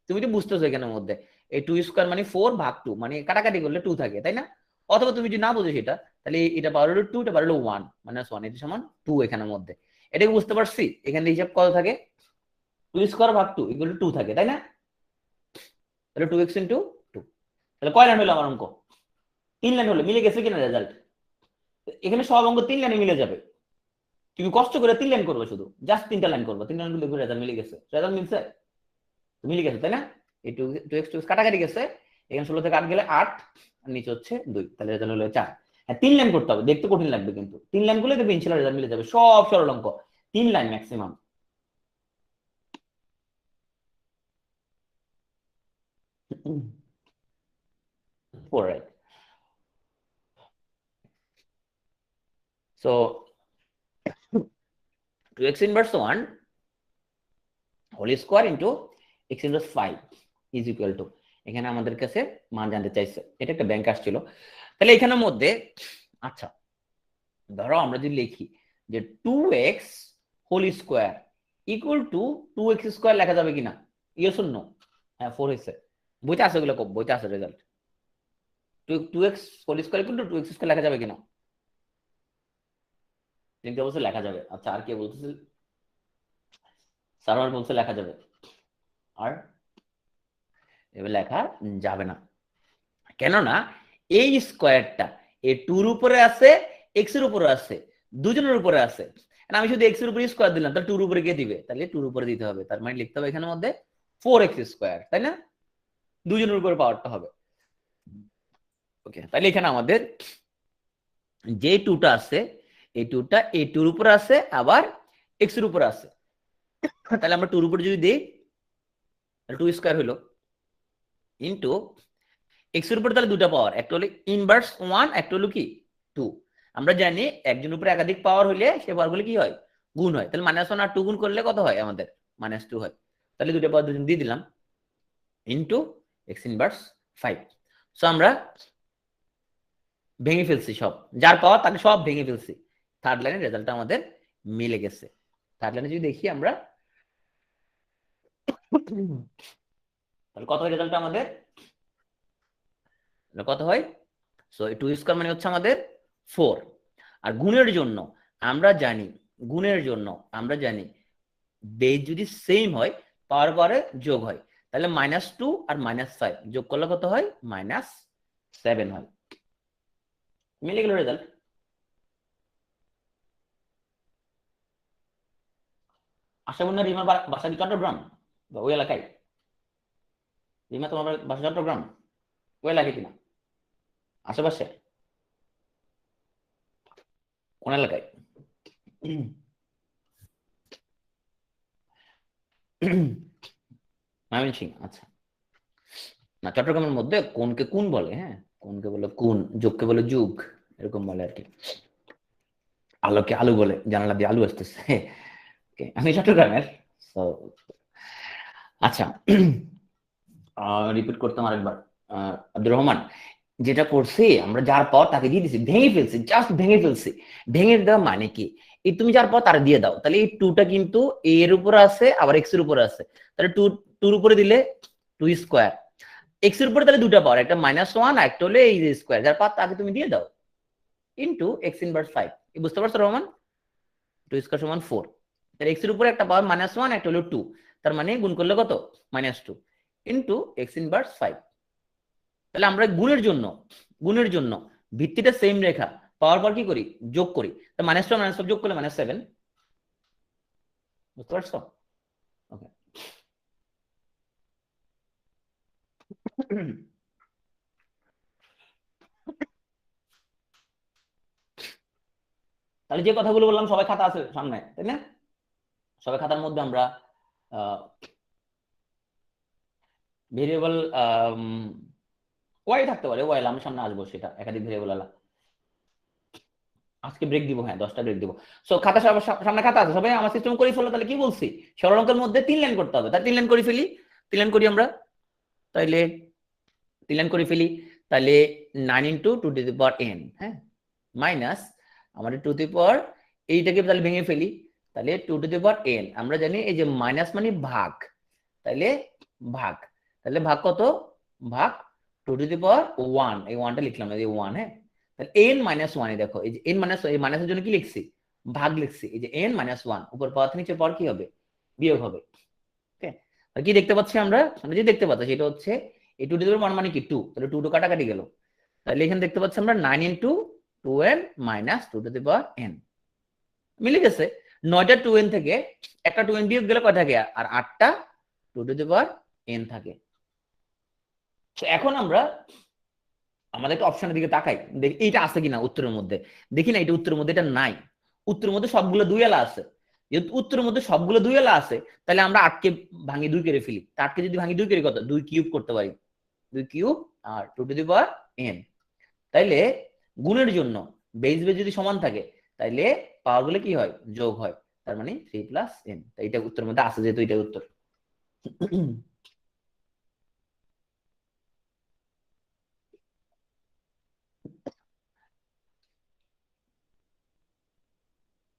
তুমি তো বুঝতেছো এখানের মধ্যে এই 2² মানে 4/2, মানে কাটাকাটি করলে 2 থাকে, তাই না? অথবা তুমি যদি না বুঝো সেটা, তাহলে এটা পাওয়ার হলো 2, এটা পাওয়ার হলো 1, -1, এটা সমান 2 এখানের মধ্যে। এটাকে বুঝতে পারছি, এখানে হিসাব কত থাকে, 2² / 2 = 2 থাকে, তাই না? তাহলে 2x × 2, তাহলে কয় লাইন হলো আমার অঙ্ক, 3 লাইন হলো, মিলে গেছে কিনা রেজাল্ট? এখানে সব অঙ্ক 3 লাইনে মিলে যাবে, তুমি কষ্ট করে 3 লাইন করবে, শুধু জাস্ট 3টা লাইন করবে, 3 লাইন করলে রেজাল্ট মিলে গেছে, রেজাল্ট মিলছে, মিলে গেছে, তাই না? এই 2x কাটাকাটি গেছে, এখানে 16 থেকে 8 গেলে 8, আর নিচে হচ্ছে 2, তাহলে রেজাল্ট হলো 4। হ্যাঁ 3 লাইন করতে হবে, দেখতে কঠিন লাগবে, কিন্তু 3 লাইন করলে দেখবে ইনশাআল্লাহ রেজাল্ট মিলে যাবে, সব সরল অঙ্ক 3 line maximum. Right. So 2x inverse 1 whole square into x inverse 5 is equal to, এখানে আমাদের কাছে মান জানতে চাইছে, এটা একটা ব্যাংক আসছিল। তাহলে এখানের মধ্যে আচ্ছা ধরো আমরা যদি লিখি যে 2x whole square equal to 2x² লেখা যাবে কিনা, ইয়েস অর নো? হ্যাঁ 4 হয়েছে, বইতে আছে, ওগুলো বইতে আছে result. 2x whole square equal to 2x² লেখা যাবে কিনা, তিনটে বলছে লেখা যাবে। আচ্ছা আর কে বলতেছে, সার্ভার বলছে লেখা যাবে, আর এবার লেখা যাবে না, কেননা এই স্কোয়ারটা এই 2 এর উপরে আছে, x এর উপরে আছে, দুজনের উপরে আছে। আমি শুধু x এর উপরে স্কোয়ার দিলাম, তাহলে 2 এর উপরে কে দিবে, তাহলে 2 এর উপরে দিতে হবে, তার মানে লিখতে হবে এখানের মধ্যে 4x², তাই না? দুজনের উপরে পাওয়ারটা হবে। ওকে, তাহলে এখানে আমাদের যে 2টা আছে, এই 2টা এই 2 এর উপরে আছে, আবার x এর উপরে আছে, তাহলে আমরা 2 এর উপরে যদি দিই তাহলে 2² হলো ইনটু x এর উপরে, তাহলে দুটা পাওয়ার, একটা হলো ইনভার্স 1, একটা হলো কি 2। আমরা জানি একজন উপরে একাধিক পাওয়ার হইলে সে পাওয়ারগুলো কি হয়, গুণ হয়, তাহলে -1 আর 2 গুণ করলে কত হয় আমাদের, -2 হয়। তাহলে দুটো পাওয়ার দুজন দিয়ে দিলাম ইনটু x ইনভার্স 5। সো আমরা ভেঙে ফেলছি সব, যার পাওয়ার তাকে সব ভেঙে ফেলছি, থার্ড লাইনের রেজাল্টটা আমাদের মিলে গেছে। থার্ড লাইনে যদি দেখি আমরা, তাহলে কত হয় রেজাল্টটা আমাদের, কত হয়, সো 2² মানে হচ্ছে আমাদের 4। আর গুণের জন্য আমরা জানি, গুণের জন্য আমরা জানি বেজ যদি সেম হয় পাওয়ার পরে যোগ হয়, তাহলে -2 আর -5 যোগ করলে কত হয়, -7 হয়, মিলে গেল রেজাল্ট। আশা করি না রিমার বাসা কি চট্টগ্রাম বা ওই এলাকায়, রিমা তোমার বাসা চট্টগ্রাম ওই এলাকায় কিনা, আশেপাশে, কোন এলাকায়? ময়মনসিংহ, আচ্ছা। না চট্টগ্রামের মধ্যে কোনকে কোন বলে, হ্যাঁ কোনকে বলে কোন, যোগকে বলে যুগ, এরকম বলে আর কি। আলোকে আলু বলে, জানালা দিয়ে আলু আসতেছে। আমি চট্টগ্রামের। আচ্ছা রিপিট করতাম আরেকবার, আব্দুর রহমান, যেটা করছি আমরা যার পর তাকে দিয়ে দিছি, ভেঙে ফেলছি, জাস্ট ভেঙে ফেলছি। ভেঙে দেওয়া মানে কি, এই তুমি যার পর তারা দিয়ে দাও, তাহলে এই 2টা কিন্তু এর উপরে আছে, আবার x এর উপরে আছে, তাহলে 2 উপরে দিলে 2², x এর উপরে তাহলে দুটা পাওয়ার, একটা -1 আর একটা হলো এই যে স্কোয়ার, যার পর তাকে তুমি দিয়ে দাও ইনটু x ইনভার্স 5। বুঝতে পারছো রহমান, 2² সমান 4, তাহলে x এর উপরে একটা পাওয়ার -1, একটা হলো 2, তার মানে গুণ করলে কত, -2 ইনটু x ইনভার্স 5। তাহলে আমরা গুণের জন্য ভিত্তিটা সেম রেখা পাওয়ার পর কি করি, যোগ করি, তো -2 যোগ করলে -7। বুঝতে পারছো? ওকে। তাহলে যে কথাগুলো বললাম সবাই খাতা আছে সামনে, তাই না? সবাই খাতার মধ্যে আমরা ভেরিয়েবল ওয়াই থাকতে পারে, ওয়াই আমি সামনে আসবো, সেটা একাধিক ভেরিয়েবল আলা। আজকে ব্রেক দিব, হ্যাঁ 10টা ব্রেক দিব। সো খাতা সামনে খাতা আছে, সবাই আমার সিস্টেম করে ফেলো। তাহলে কি বলছি, সরল অঙ্কের মধ্যে 3 লাইন করতে হবে, তাই 3 লাইন করে ফেলি, 3 লাইন করি আমরা। তাইলে 3 লাইন করে ফেলি। তাহলে 9 ইন্টু 2^n, হ্যাঁ, মাইনাস আমাদের 2^, এইটাকে তাহলে ভেঙে ফেলি। তাহলে 2^n, আমরা জানি এই যে মাইনাস মানে ভাগ, তাহলে ভাগ, তাহলে ভাগ কত, ভাগ 2^1, এই 1টা লিখলাম না, এই 1, হ্যাঁ। তাহলে n-1, দেখো এই যে n মাইনাস, এই মাইনাসের জন্য কি লিখছি, ভাগ লিখছি, এই যে n-1 উপর পাওয়ার থেকে নিচের পাওয়ার কি হবে, বিয়োগ হবে। ওকে, আর কি দেখতে পাচ্ছি আমরা, আমরা যে দেখতে পাচ্ছি সেটা হচ্ছে এই 2^1 মানে কি 2, তাহলে 2 কাটাকাটি গেল। তাহলে এখানে দেখতে পাচ্ছি আমরা 9 ইন্টু 2n মাইনাস 2^n, মিলে গেছে। 9টা 2n থেকে একটা 2n বিয়োগ গেলে কয় থাকে, আর 8টা 2^n থাকে। এখন আমরা আমাদের একটা অপশনের দিকে তাকাই, দেখি এইটা আছে কিনা উত্তরের মধ্যে। দেখি না এটা উত্তরের মধ্যে, এটা নাই। উত্তরের মধ্যে সবগুলো 2 এলা আছে। যেহেতু উত্তরের মধ্যে সবগুলো 2 এলা আছে, তাহলে আমরা 8কে ভাঙি 2 করে ফেলি। 8কে যদি ভাঙি 2 করে কত, 2 কিউব করতে পারি, 2 কিউব আর 2^n। তাইলে গুণের জন্য বেস বেস যদি সমান থাকে, তাইলে পাওয়ার গুলো কি হয়, যোগ হয়। তার মানে 3 + n। তাই এটা উত্তরের মধ্যে আছে, যেহেতু এটা উত্তর।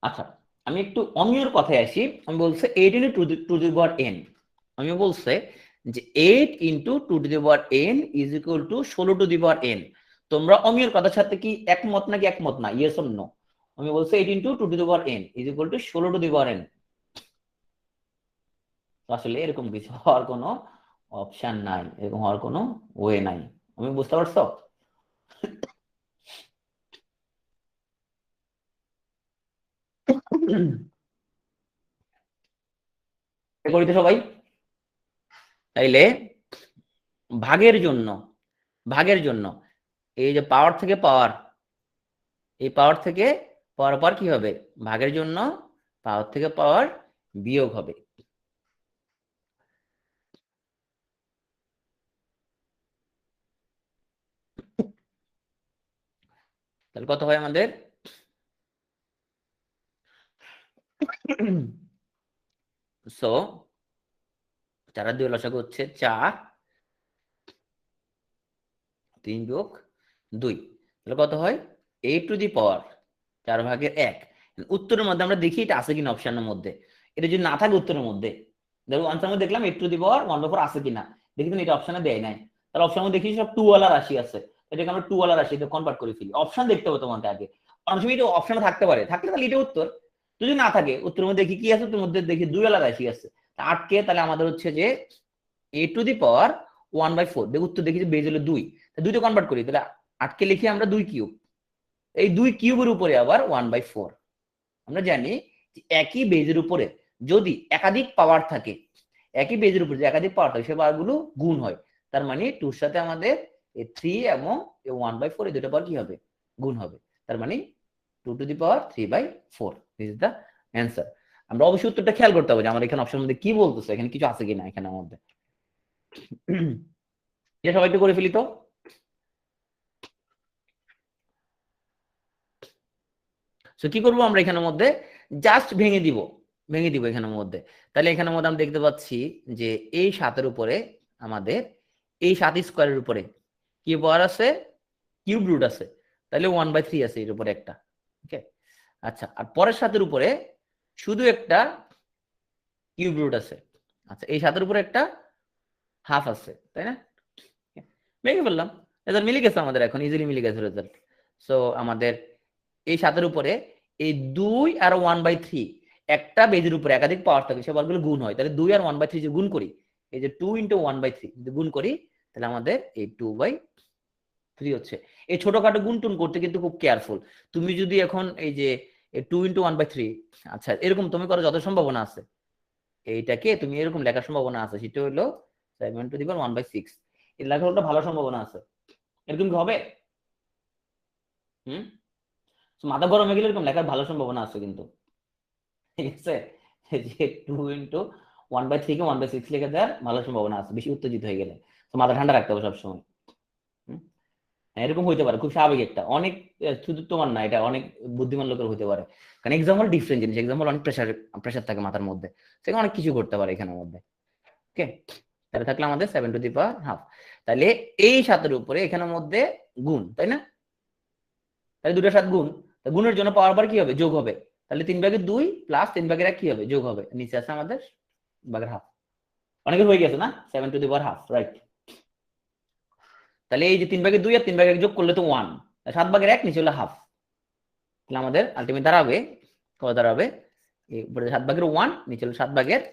আচ্ছা, আমি একটু অমিয়র কথায় আসি। আমি বলছি 8 ইন্টু 2^n, আমি বলছে যে 8 into 2^n is equal two 16^n। তোমরা অমিয়র কথার সাথে কি একমত নাকি একমত না, ইয়েস অর নো? আমি বলছি 8 into 2^n is equal two 16^n। আসলে এরকম কিছু হওয়ার কোনো অপশন নাই, এরকম হওয়ার কোনো ওয়ে নাই। আমি বুঝতে পারছো? করিতে সবাই। তাইলে ভাগের জন্য, ভাগের জন্য এই যে পাওয়ার থেকে পাওয়ার, এই পাওয়ার থেকে পাওয়ার পর কি হবে, ভাগের জন্য পাওয়ার থেকে পাওয়ার বিয়োগ হবে। তাহলে কত হয় আমাদের, সো 4 আর 2 লসাগু হচ্ছে 4, 3 যোগ 2, তাহলে কত হয় 8^, 4/1। উত্তরের মধ্যে আমরা দেখি এটা আছে কিনা অপশনের মধ্যে। এটা যদি না থাকে উত্তরের মধ্যে, দেখো আনসার মধ্যে দেখলাম 8^1/4 আছে কিনা, দেখি এটা অপশনে দেয় নাই। তাহলে অপশনের মধ্যে দেখি সব 2 ওয়ালা রাশি আছে, এটাকে আমরা 2 ওয়ালা রাশিতে কনভার্ট করে ফেলি। অপশন দেখতে হবে তোমাকে আগে, অনেক সময় এটা অপশনে থাকতে পারে, থাকলে তাহলে এটা উত্তর। যদি না থাকে উত্তরের মধ্যে দেখি কি আছে, উত্তরের মধ্যে দেখি 2 ওয়ালা রাশি আছে। 8কে তাহলে আমাদের হচ্ছে যে 8^1/4, দেখো উত্তর দেখি যে বেজ হলো 2, দুইটা কনভার্ট করি, তাহলে 8কে লিখি আমরা 2 কিউব, এই 2 কিউবের উপরে আবার 1/4। আমরা জানি যে একই বেজের উপরে যদি একাধিক পাওয়ার থাকে, একই বেজের উপরে যে একাধিক পাওয়ার থাকে, সে পাওয়ারগুলো গুণ হয়। তার মানে 2 সাথে আমাদের এই 3 এবং 1/4 এই দুটো পাওয়ার কি হবে, গুণ হবে। তার মানে 2^3/4 দিস ইজ দ্য অ্যান্সার। আমরা অবশ্যই উত্তরটা খেয়াল করতে হবে যে আমার এখানে অপশনের মধ্যে কি বলতেছে, এখানে কিছু আছে কিনা এখানের মধ্যে। এটা সবাই একটু করে ফেলি তো। সো কি করবো আমরা এখানের মধ্যে, জাস্ট ভেঙে দিব, ভেঙে দিব এখানের মধ্যে। তাহলে এখানের মধ্যে আমরা দেখতে পাচ্ছি যে এই 7-এর উপরে আমাদের এই 7 স্কোয়ারের উপরে কি পাওয়ার আছে, কিউব রুট আছে। তাহলে 1/3 আছে এর উপরে একটা। ওকে, আচ্ছা, আর পরের 7-এর উপরে শুধু একটা কিউব রুট আছে। আচ্ছা, এই 7-এর উপরে একটা হাফ আছে, তাই না? ভেঙে ফেললাম, রেজাল্ট মিলে গেছে আমাদের, এখন ইজিলি মিলে গেছে রেজাল্ট। সো আমাদের এই 7-এর উপরে এই 2 আর 1/3, একটা বেজের উপরে একাধিক পাওয়ার থাকে, সে পাওয়ারগুলো গুণ হয়। তাহলে 2 আর 1/3 যে গুণ করি, এই যে 2 × 1/3 যদি গুণ করি, তাহলে আমাদের এই 2/3 হচ্ছে। এই ছোটখাটো গুণ টুন করতে কিন্তু খুব কেয়ারফুল। তুমি যদি এখন এই যে 2 × 1/3, আচ্ছা এরকম তুমি করার যত সম্ভাবনা আছে, এইটাকে তুমি এরকম লেখার সম্ভাবনা আছে, সেটা হলো 7^1/6, এই লেখার একটা ভালো সম্ভাবনা আছে। এরকম কি হবে? হুম, মাথা গরম হয়ে গেলে এরকম লেখার ভালো সম্ভাবনা আছে কিন্তু, ঠিক আছে, যে 2 × 1/3 কে 1/6 লিখে দেওয়ার ভালো সম্ভাবনা আছে বেশি উত্তেজিত হয়ে গেলে। তো মাথা ঠান্ডা রাখতে হবে সবসময়। এরকম হইতে পারে, খুব স্বাভাবিক একটা, অনেক শুধু তোমার না, এটা অনেক বুদ্ধিমান লোকের হতে পারে, কারণ এক্সাম হল ডিফারেন্ট জিনিস, এক্সাম হল অনেক প্রেশার থাকে মাথার মধ্যে, সেখানে অনেক কিছু করতে পারে এখানের মধ্যে। ওকে, তাহলে থাকলে আমাদের 7^12। তাহলে এই 7-এর উপরে এখানের মধ্যে গুণ, তাই না? তাহলে 2-টা 7 গুণ, গুণের জন্য পাওয়ার বার কি হবে, যোগ হবে। তাহলে 3/2 প্লাস 3/1 কি হবে, যোগ হবে। নিচে আছে আমাদের ভাগের হাফ। অনেকের হয়ে গেছে না 7^12, রাইট? তাহলে এই যে 3/2 আর 3/1 যোগ করলে তো 1, 7/1 নিচে হলো হাফ। তাহলে আমাদের আলটিমেট দাঁড়াবে, কত দাঁড়াবে, উপরে 7/1 নিচে হলো 7/2।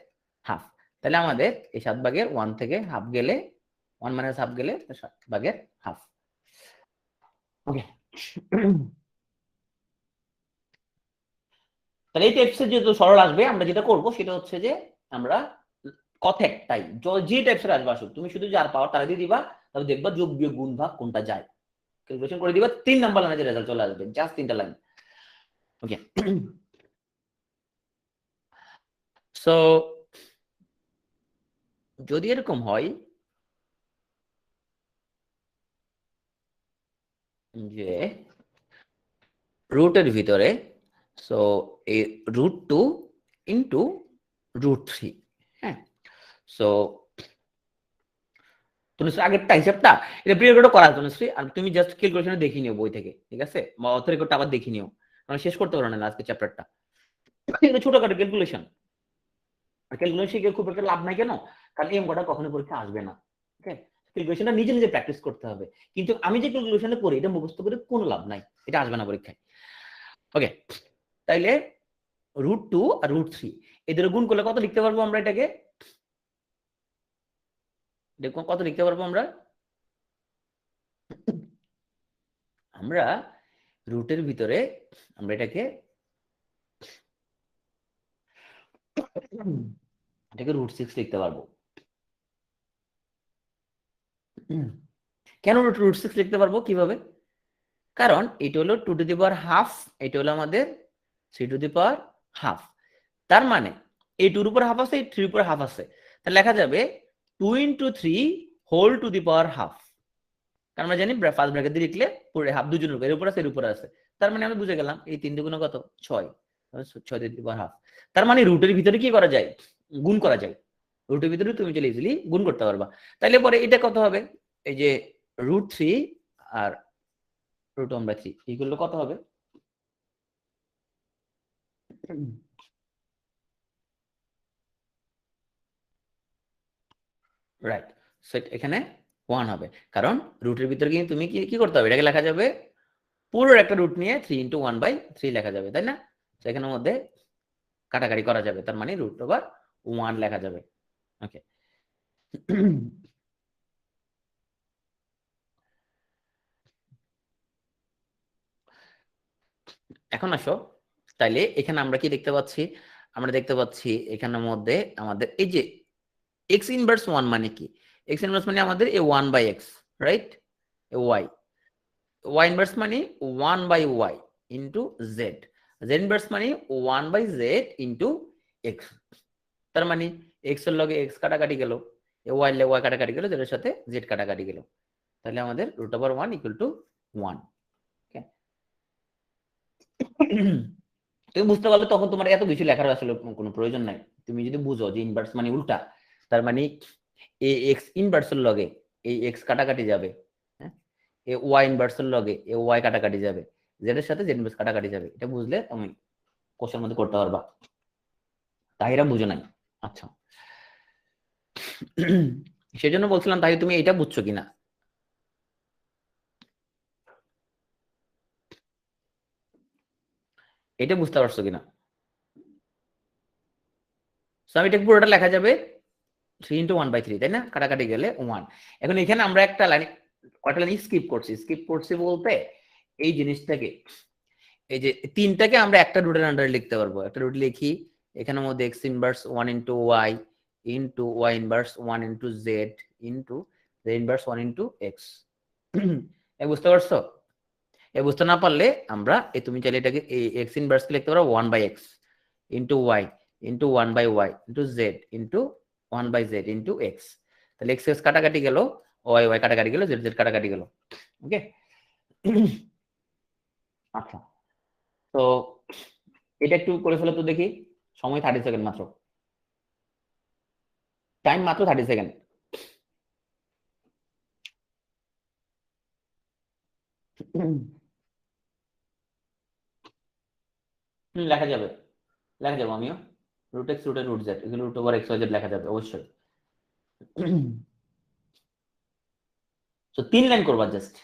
তাহলে আমাদের এই 7/1 থেকে হাফ গেলে, 1 - হাফ গেলে 7/2। ওকে, তাহলে এই টাইপসের যেহেতু সরল আসবে, আমরা যেটা করবো সেটা হচ্ছে যে আমরা কথা একটাই, যে টাইপসের আসবে আসুক, তুমি শুধু যার পাওয়ার তারা দিয়ে দিবা, তাহলে দেখবা যোগ বিয়োগ গুণ ভাগ কোনটা যায়, ক্যালকুলেশন করে দিবা, 3 নাম্বার লাইনে যে রেজাল্ট চলে আসবে, জাস্ট 3টা লাইন। ওকে, সো যদি এরকম হয় যে রুটের ভিতরে, সো এই √2 ইন্টু √3, হ্যাঁ, সো তনুশ্রী আগেরটা হিসাবটা এটা প্রিয় রেকর্ড করা তনুশ্রী, আর তুমি জাস্ট ক্যালকুলেশনে দেখে নিও বই থেকে, ঠিক আছে, বা অথর রেকর্ডটা আবার দেখে নিও, কারণ শেষ করতে পারো না আজকে চ্যাপ্টারটা, এটা ছোটখাটো ক্যালকুলেশন, আর ক্যালকুলেশন শিখে খুব একটা লাভ নাই, কেন? কারণ এই অঙ্কটা কখনো পরীক্ষা আসবে না। ওকে, ক্যালকুলেশনটা নিজে নিজে প্র্যাকটিস করতে হবে, কিন্তু আমি যে ক্যালকুলেশনটা করি এটা মুখস্থ করে কোনো লাভ নাই, এটা আসবে না পরীক্ষায়। ওকে, তাইলে √2 আর √3 এদের গুণ করলে কত লিখতে পারবো আমরা এটাকে, দেখুন কত লিখতে পারবো আমরা, আমরা রুটের ভিতরে আমরা এটাকে √6 লিখতে পারবো। কেন √6 লিখতে পারবো, কিভাবে? কারণ এটা হলো 2^12, এটা হলো আমাদের 3^12, তার মানে এই 2 এর উপর হাফ আছে, এই 3 এর উপর হাফ আছে, তাহলে লেখা যাবে 2 × 3 whole to the power half. কারণ আমরা জানি ফার্স্ট ব্র্যাকেট দিয়ে লিখলে পুরো হাফ দুজনের উপর, এর উপর আছে এর উপর আছে, তার মানে আমরা বুঝে গেলাম এই 3 দুগুণ কত, 6, 6 দিয়ে পাওয়ার হাফ। তার মানে রুটের ভিতরে কি করা যায়, গুণ করা যায়, রুটের ভিতরে তুমি চলে ইজিলি গুণ করতে পারবা। তাইলে পরে এটা কত হবে, এই যে √3 আর √3 এইগুলো কত হবে, রাইট, সেট এখানে 1 হবে, কারণ রুটের ভিতরে কিন্তু তুমি কি করতে হবে, এটাকে লেখা যাবে পুরো একটা রুট নিয়ে 3 × 1/3 লেখা যাবে, তাই না? সেখানের মধ্যে কাটাকাটি করা যাবে, তার মানে √1 লেখা যাবে। ওকে, এখন আসো, তাইলে এখানে আমরা কি দেখতে পাচ্ছি, আমরা দেখতে পাচ্ছি এখানের মধ্যে আমাদের এই যে x−1 মানে কি, x−1 মানে আমাদের এই 1/x, রাইট, y, y−1 মানে 1/y ইন্টু z, z−1 মানে 1/z ইন্টু x, তার মানে x এর লগে x কাটাকাটি গেল, y এর y কাটাকাটি গেল, z এর সাথে z কাটাকাটি গেল, তাহলে আমাদের √1 = 1। তুমি বুঝতে পারলে তখন তোমার এত কিছু লেখার আসলে কোনো প্রয়োজন নাই, তুমি যদি বুঝো যে ইনভার্স মানে উল্টা, তার মানে এই x ইনভার্সের লগে এই x কাটাকাটি যাবে, হ্যাঁ, এই y ইনভার্সের লগে এই y কাটাকাটি যাবে, z এর সাথে z ইনভার্স কাটাকাটি যাবে, এটা বুঝলে তুমি কোশ্চেন মধ্যে করতে পারবা, তাহিরা বুঝো নাই। আচ্ছা, সেজন্য বলছিলাম তাই তুমি এটা বুঝছো কিনা, এটা বুঝতে পারছো কিনা। আমি এটা পুরোটা লেখা যাবে 3 × 1/3, তাই না, কাটাকাটি গেলে 1। এখন এখানে আমরা একটা লাইন, কয়টা লাইন স্কিপ করছি বলতে এই জিনিসটাকে, এই যে 3টাকে আমরা একটা রুটের আন্ডারে লিখতে পারবো, একটা রুট লিখি, এখানের মধ্যে x−1 × y into y−1 × z into z−1 × x, বুঝতে পারছো? বুঝতে না পারলে আমরা তুমি চাইলে এটাকে এক্স ইনভার্সকে লিখতে পারো 1/x into Y into 1/y into Z into 1/z into X. তাহলে এক্স এক্স কাটাকাটি গেল, ওয়াই ওয়াই কাটাকাটি গেল, জেড জেড কাটাকাটি গেল। ওকে, আচ্ছা, তো এটা একটু করে ফেলো তো দেখি। সময় 30 সেকেন্ড মাত্র, টাইম মাত্র 30 সেকেন্ড। লেখা যাবে, লেখা যাবে, আমিও root x root root z এগুলো root over x y z লেখা যাবে অবশ্যই। তো 3 লাইন করবা জাস্ট।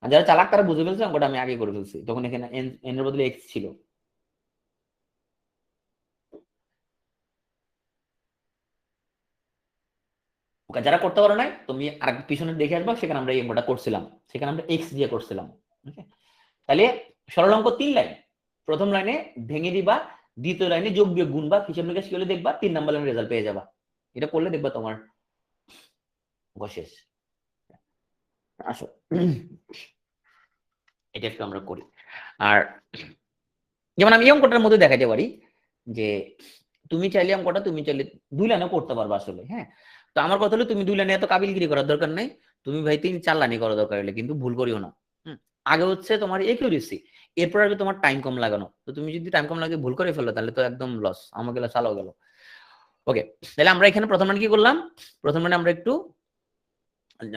আর যারা চালাক তারা বুঝে ফেলছে অঙ্কটা আমি আগে করে ফেলছি, তখন এখানে এন এর বদলে এক্স ছিল। যারা করতে পারো না তুমি আর পিছনে দেখে আসবা, সেখানে আমরা এই অঙ্কটা করছিলাম, সেখানে আমরা এক্স দিয়ে করছিলাম। তাহলে সরল অঙ্ক 3 লাইন, প্রথম লাইনে ভেঙে দিবা, দ্বিতীয় লাইনে যোগ বিয়োগ গুণবা, হিসাব নিকাশ করলে দেখবা 3 নাম্বার লাইনে রেজাল্ট পেয়ে যাবা। এটা করলে দেখবা তোমার অঙ্ক শেষ। আসো এটা একটু আমরা করি। আর যেমন আমি এই অঙ্কটার মধ্যে দেখাতে পারি যে তুমি চাইলে অঙ্কটা তুমি চাইলে 2 লাইনে করতে পারবা আসলে। হ্যাঁ, তো আমার কথা হলো তুমি 2 লাইনে এত কাবিলগিরি করার দরকার নাই, তুমি ভাই 3-4 লাইনে করার দরকার হলে, কিন্তু ভুল করিও না। আগে হচ্ছে তোমার একিউরেসি, এরপর আসবে তোমার টাইম কম লাগানো। তো তুমি যদি টাইম কম লাগে ভুল করে ফেলো তাহলে তো একদম লস, আমাকে চালাও গেল। ওকে, তাহলে আমরা এখানে প্রথম মানে কি করলাম, প্রথম মানে আমরা একটু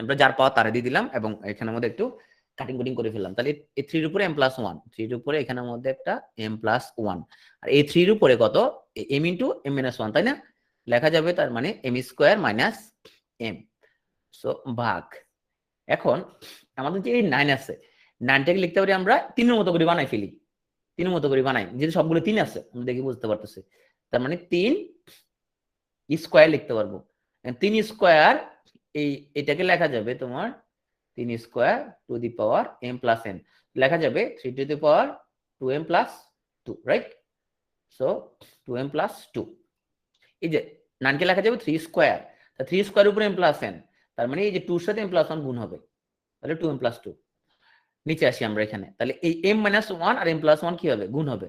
আমরা যার পাওয়ার তারে দিয়ে দিলাম, এবং এখানের মধ্যে একটু কাটিং কুটিং করে ফেললাম। তাহলে এই 3 এর উপরে m+1, 3 এর উপরে এখানের মধ্যে একটা m+1, আর এই 3 এর উপরে কত m ইন্টু m-1, তাই না? লেখা যাবে তার মানে m² - m। সো ভাগ, এখন আমাদের যে এই 9 আছে, 9টাকে লিখতে পারি আমরা 3 এর মতো করে বানাই ফেলি, 3 এর মতো করে বানাই, যেহেতু সবগুলো 3 আছে আমরা দেখে বুঝতে পারতেছি। তার মানে 3 স্কয়ার লিখতে পারবো। 3 স্কয়ার, এটাকে লেখা যাবে তোমার 3 square to the power m+n, লেখা যাবে 3 two the power 2m+2, right? So 2m+2, এই যে 9 কে লেখা যাবে 3 স্কয়ার, তা 3 স্কয়ার উপরে m+n, তার মানে এই যে 2 এর সাথে m+1 গুণ হবে, তাহলে 2m+2। নিচে আসি আমরা এখানে, তাহলে এই m-1 আর m+1 কি হবে, গুণ হবে।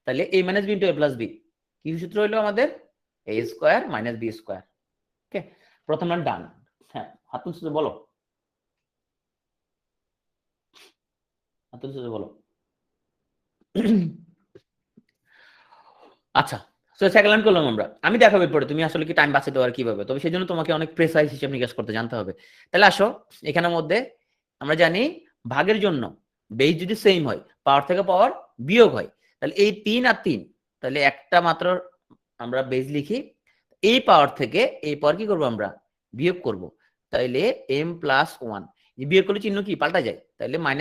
তাহলে a - b into a + b, কি সূত্র হলো আমাদের, a স্কয়ার - b স্কয়ার। ওকে, প্রথম লাইন ডান। হ্যাঁ, হাত তুলছে বলো, হাত তুলছে বলো। আচ্ছা, তো সেকেন্ড লাইন করলাম আমরা, আমি দেখাবো পরে তুমি আসলে কি টাইম বাঁচাতে পারো কিভাবে, তবে সেই জন্য তোমাকে অনেক প্রেসাইজ হিসাব নিকাশ করতে জানতে হবে। তাহলে আসো, এখানের মধ্যে আমরা জানি ভাগের জন্য বেস যদি সেম হয়, পাওয়ার থেকে পাওয়ার বিয়োগ হয়, তাহলে এই 3 আর 3, তাহলে একটা মাত্র আমরা বেস লিখি, এই পাওয়ার থেকে এই পাওয়ার কি করব আমরা বিয়োগ করব, তাইলে m+1, বিয়োগ করলে চিহ্ন কি পাল্টা যায়, তাহলে -m²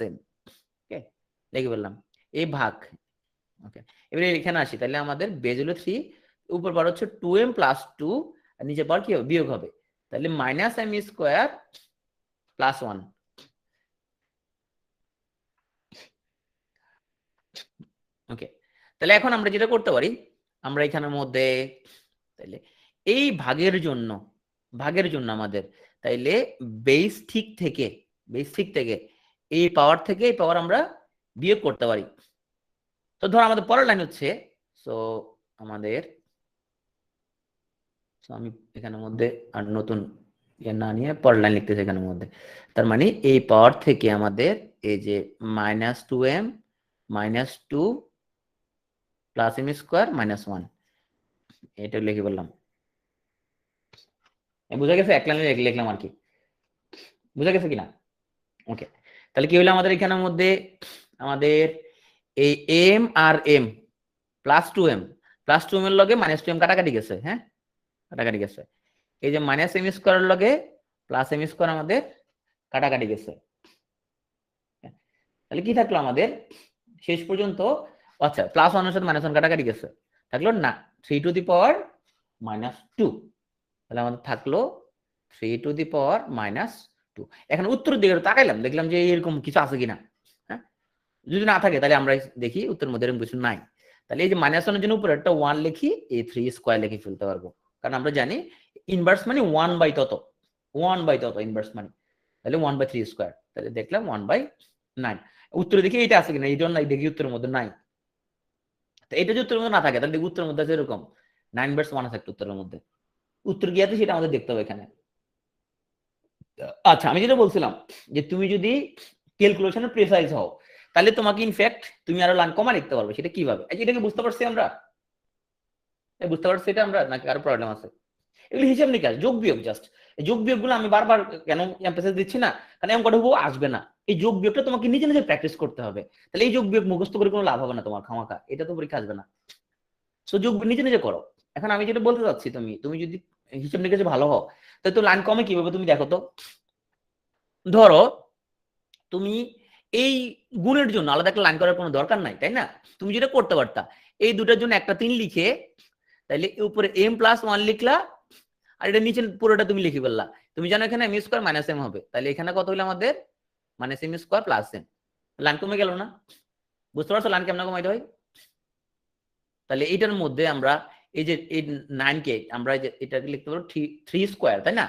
+ n। ওকে, লিখে বললাম এই ভাগ। ওকে, এবারে এখানে আসি, তাহলে আমাদের বেজ হলো 3, উপর পাওয়ার হচ্ছে 2m+2, আর নিচে পাওয়ার কি হবে বিয়োগ হবে, তাহলে -m² + 1। ওকে, তাহলে এখন আমরা যেটা করতে পারি, আমরা এখানের মধ্যে তাইলে এই ভাগের জন্য, ভাগের জন্য আমাদের তাইলে বেস ঠিক থেকে, বেস ঠিক থেকে এই পাওয়ার থেকে এই পাওয়ার আমরা বিয়োগ করতে পারি। তো ধর আমাদের পরের লাইন হচ্ছে, সো আমাদের, আমি এখানের মধ্যে আর নতুন ইয়ে না নিয়ে পরের লাইন লিখতেছি এখানের মধ্যে। তার মানে এই পাওয়ার থেকে আমাদের এই যে -2m - 2 + m² - 1, এটা লিখে বললাম। বুঝা গেছে? এক লাইনে লিখলাম আর কি, বুঝা গেছে কিনা? ওকে, তাহলে কি হলো আমাদের এখানের মধ্যে, আমাদের এই m আর m +2m এর লগে -2m কাটাকাটি গেছে। হ্যাঁ, কাটাকাটি গেছে, এই যে -m² এর লগে +m² আমাদের কাটাকাটি গেছে। তাহলে কি থাকলো আমাদের শেষ পর্যন্ত, আচ্ছা +1 এর সাথে -1 কাটাকাটি গেছে, থাকলো না 3 টু দি পাওয়ার -2, তাহলে আমাদের থাকলো 3 টু দি পাওয়ার -2। এখন উত্তরের দিকে তাকাইলাম, দেখলাম যে এরকম কিছু আছে কিনা। হ্যাঁ, যদি না থাকে তাহলে আমরা দেখি উত্তরের মধ্যে এরকম কিছু নাই, তাহলে এই যে -1 এর জন্য উপরে একটা 1 লিখি, এই 3 স্কয়ার লিখে ফেলতে পারবো, কারণ আমরা জানি ইনভার্স মানে 1/তত, 1/তত ইনভার্স মানে, তাহলে 1/3 স্কয়ার। তাহলে দেখলাম 1/9। উত্তরে দেখি এটা আছে কিনা, এইটা নাই, দেখি উত্তরের মধ্যে নাই। তো এটা যদি উত্তরের মধ্যে না থাকে তাহলে দেখি উত্তরের মধ্যে আছে এরকম 9/1 আছে একটা উত্তরের মধ্যে। উত্তর কি আছে সেটা আমাদের দেখতে হবে এখানে। আচ্ছা, আমি যেটা বলছিলাম যে তুমি যদি ক্যালকুলেশনে প্রেসাইজ হও তাহলে তোমাকে ইনফ্যাক্ট তুমি আরো লাইন কমা লিখতে পারবে। সেটা কিভাবে? এটাকে বুঝতে পারছি আমরা? বুঝতে পারছি এটা আমরা, নাকি আরো প্রবলেম আছে? এগুলো হিসাব নিকাশ, যোগ বিয়োগ জাস্ট। এই যোগ বিয়োগ গুলো আমি বারবার কেন এমফাসিস দিচ্ছি না, কারণ এমন হুবহু আসবে না। এই যোগ বিয়োগটা তোমাকে নিজে নিজে প্র্যাকটিস করতে হবে। তাহলে এই যোগ বিয়োগ মুখস্থ করে কোনো লাভ হবে না তোমার, খামাখা এটা তো পরীক্ষা আসবে না। সো যোগ নিজে নিজে করো। এখন আমি যেটা বলতে চাচ্ছি, তুমি যদি হিসাব নিকাশে ভালো হও তাহলে তো লাইন কমে কিভাবে তুমি দেখো তো। ধরো তুমি এই গুণের জন্য আলাদা একটা লাইন করার কোনো দরকার নাই, তাই না? তুমি যেটা করতে পারতা, এই দুটার জন্য একটা 3 লিখে তাহলে উপরে m+1 লিখলা, আর এটা নিচে পুরোটা তুমি লিখে ফেললা। তুমি জানো এখানে m স্কয়ার মাইনাস m হবে, তাহলে এখানে কত হলো আমাদের minus m square plus m। Line কমে গেল না? বুঝতে পারছো লাইন কেমন কমাইতে হয়? তাহলে এটার মধ্যে আমরা এই যে এই 9 কে আমরা এটাকে লিখতে পারবো 3 স্কয়ার, তাই না?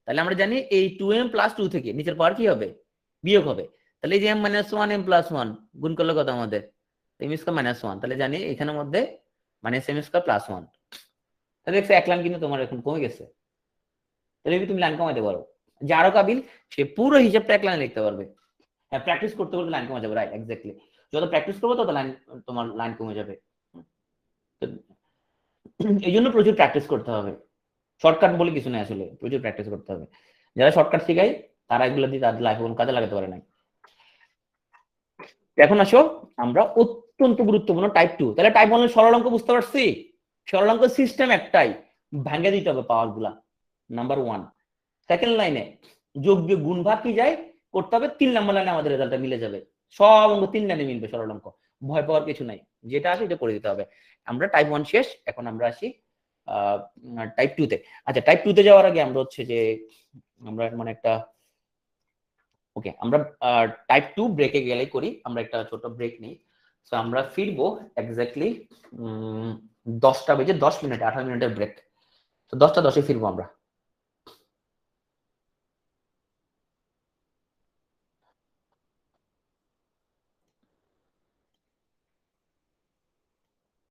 তাহলে আমরা জানি এই 2m+2 থেকে নিচের পাওয়ার কি হবে? বিয়োগ হবে। তাহলে এই যে m-1 m+1 গুণ করলে কত আমাদের m স্কয়ার মাইনাস 1, তাহলে জানি এখানের মধ্যে মাইনাস m স্কয়ার প্লাস 1। তাহলে দেখছো এক লাইন কিন্তু তোমার এখন কমে গেছে। তাহলে তুমি লাইন কমাতে পারো। যে আরো কাবিল সে পুরো হিসাবটা এক লাইনে লিখতে পারবে। হ্যাঁ, প্র্যাকটিস করতে করতে লাইন কমে যাবে, রাইট, এক্স্যাক্টলি। যত প্র্যাকটিস করবে তত লাইন তোমার লাইন কমে যাবে। এই জন্য প্রচুর প্র্যাকটিস করতে হবে। শর্টকাট বলে কিছু নেই, আসলে প্রচুর প্র্যাকটিস করতে হবে। যারা শর্টকাট শিখায় তারা এগুলো দিয়ে তাদের লাইফে কোনো কাজে লাগাতে পারে না। এখন আসো আমরা অত্যন্ত গুরুত্বপূর্ণ টাইপ 2। তাহলে টাইপ 1 এর সরল অঙ্ক বুঝতে পারছি। সরল অঙ্ক সিস্টেম একটাই, ভাঙে দিতে হবে পাওয়ার গুলা। নাম্বার 1। সেকেন্ড লাইনে যোগ বিয়োগ গুণ ভাগ কি যায় করতে হবে। 3 নম্বর লাইনে আমাদের রেজাল্টটা মিলে যাবে। সব অঙ্ক 3 লাইনে মিলবে, সরল অঙ্ক, ভয় পাওয়ার কিছু নাই। যেটা আছে এটা করে দিতে হবে। আমরা টাইপ 1 শেষ, এখন আমরা আসি টাইপ 2 তে। আচ্ছা, টাইপ 2 তে যাওয়ার আগে আমরা হচ্ছে যে আমরা মানে একটা ওকে, আমরা টাইপ 2 ব্রেকে গেলে করি। আমরা একটা ছোট ব্রেক নিই। সো আমরা ফিরবো এক্স্যাক্টলি 10টা বেজে 10 মিনিট, 18 মিনিটের ব্রেক। তো 10টা 10-এ ফিরবো আমরা।